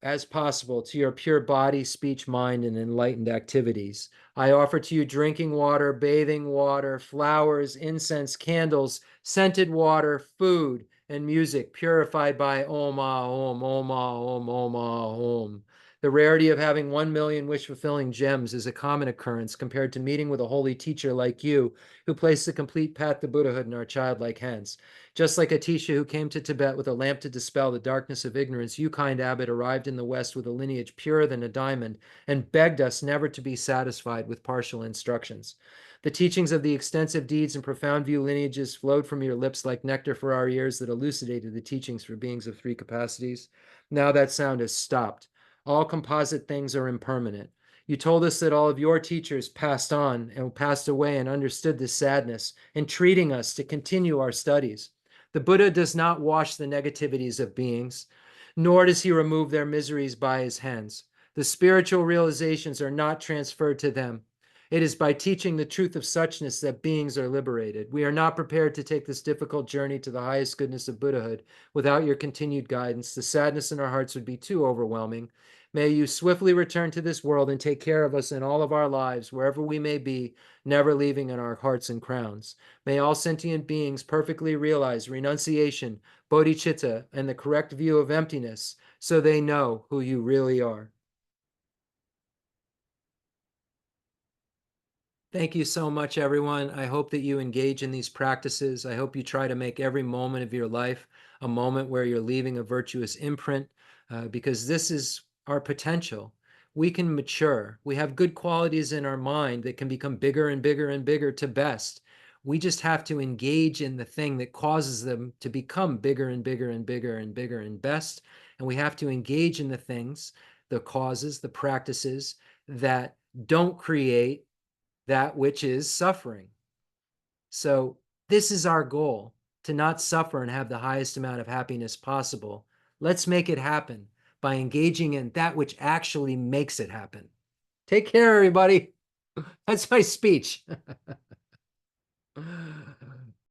as possible to your pure body, speech, mind, and enlightened activities. I offer to you drinking water, bathing water, flowers, incense, candles, scented water, food, and music purified by Om Ah Om, Om Ah Om, Om Ah Om. The rarity of having 1 million wish-fulfilling gems is a common occurrence compared to meeting with a holy teacher like you, who placed the complete path to Buddhahood in our childlike hands. Just like Atisha, who came to Tibet with a lamp to dispel the darkness of ignorance, you, kind abbot, arrived in the West with a lineage purer than a diamond and begged us never to be satisfied with partial instructions. The teachings of the extensive deeds and profound view lineages flowed from your lips like nectar for our ears that elucidated the teachings for beings of three capacities. Now that sound has stopped. All composite things are impermanent. You told us that all of your teachers passed on and passed away and understood this sadness, entreating us to continue our studies. The Buddha does not wash the negativities of beings, nor does he remove their miseries by his hands. The spiritual realizations are not transferred to them. It is by teaching the truth of suchness that beings are liberated. We are not prepared to take this difficult journey to the highest goodness of Buddhahood without your continued guidance. The sadness in our hearts would be too overwhelming. May you swiftly return to this world and take care of us in all of our lives, wherever we may be, never leaving in our hearts and crowns. May all sentient beings perfectly realize renunciation, bodhicitta, and the correct view of emptiness, so they know who you really are. Thank you so much, everyone. I hope that you engage in these practices. I hope you try to make every moment of your life a moment where you're leaving a virtuous imprint, because this is our potential. We can mature. We have good qualities in our mind that can become bigger and bigger and bigger to best. We just have to engage in the thing that causes them to become bigger and bigger and bigger and bigger and best. And we have to engage in the things, the causes, the practices that don't create that which is suffering. So this is our goal, to not suffer and have the highest amount of happiness possible. Let's make it happen by engaging in that which actually makes it happen. Take care, everybody. That's my speech.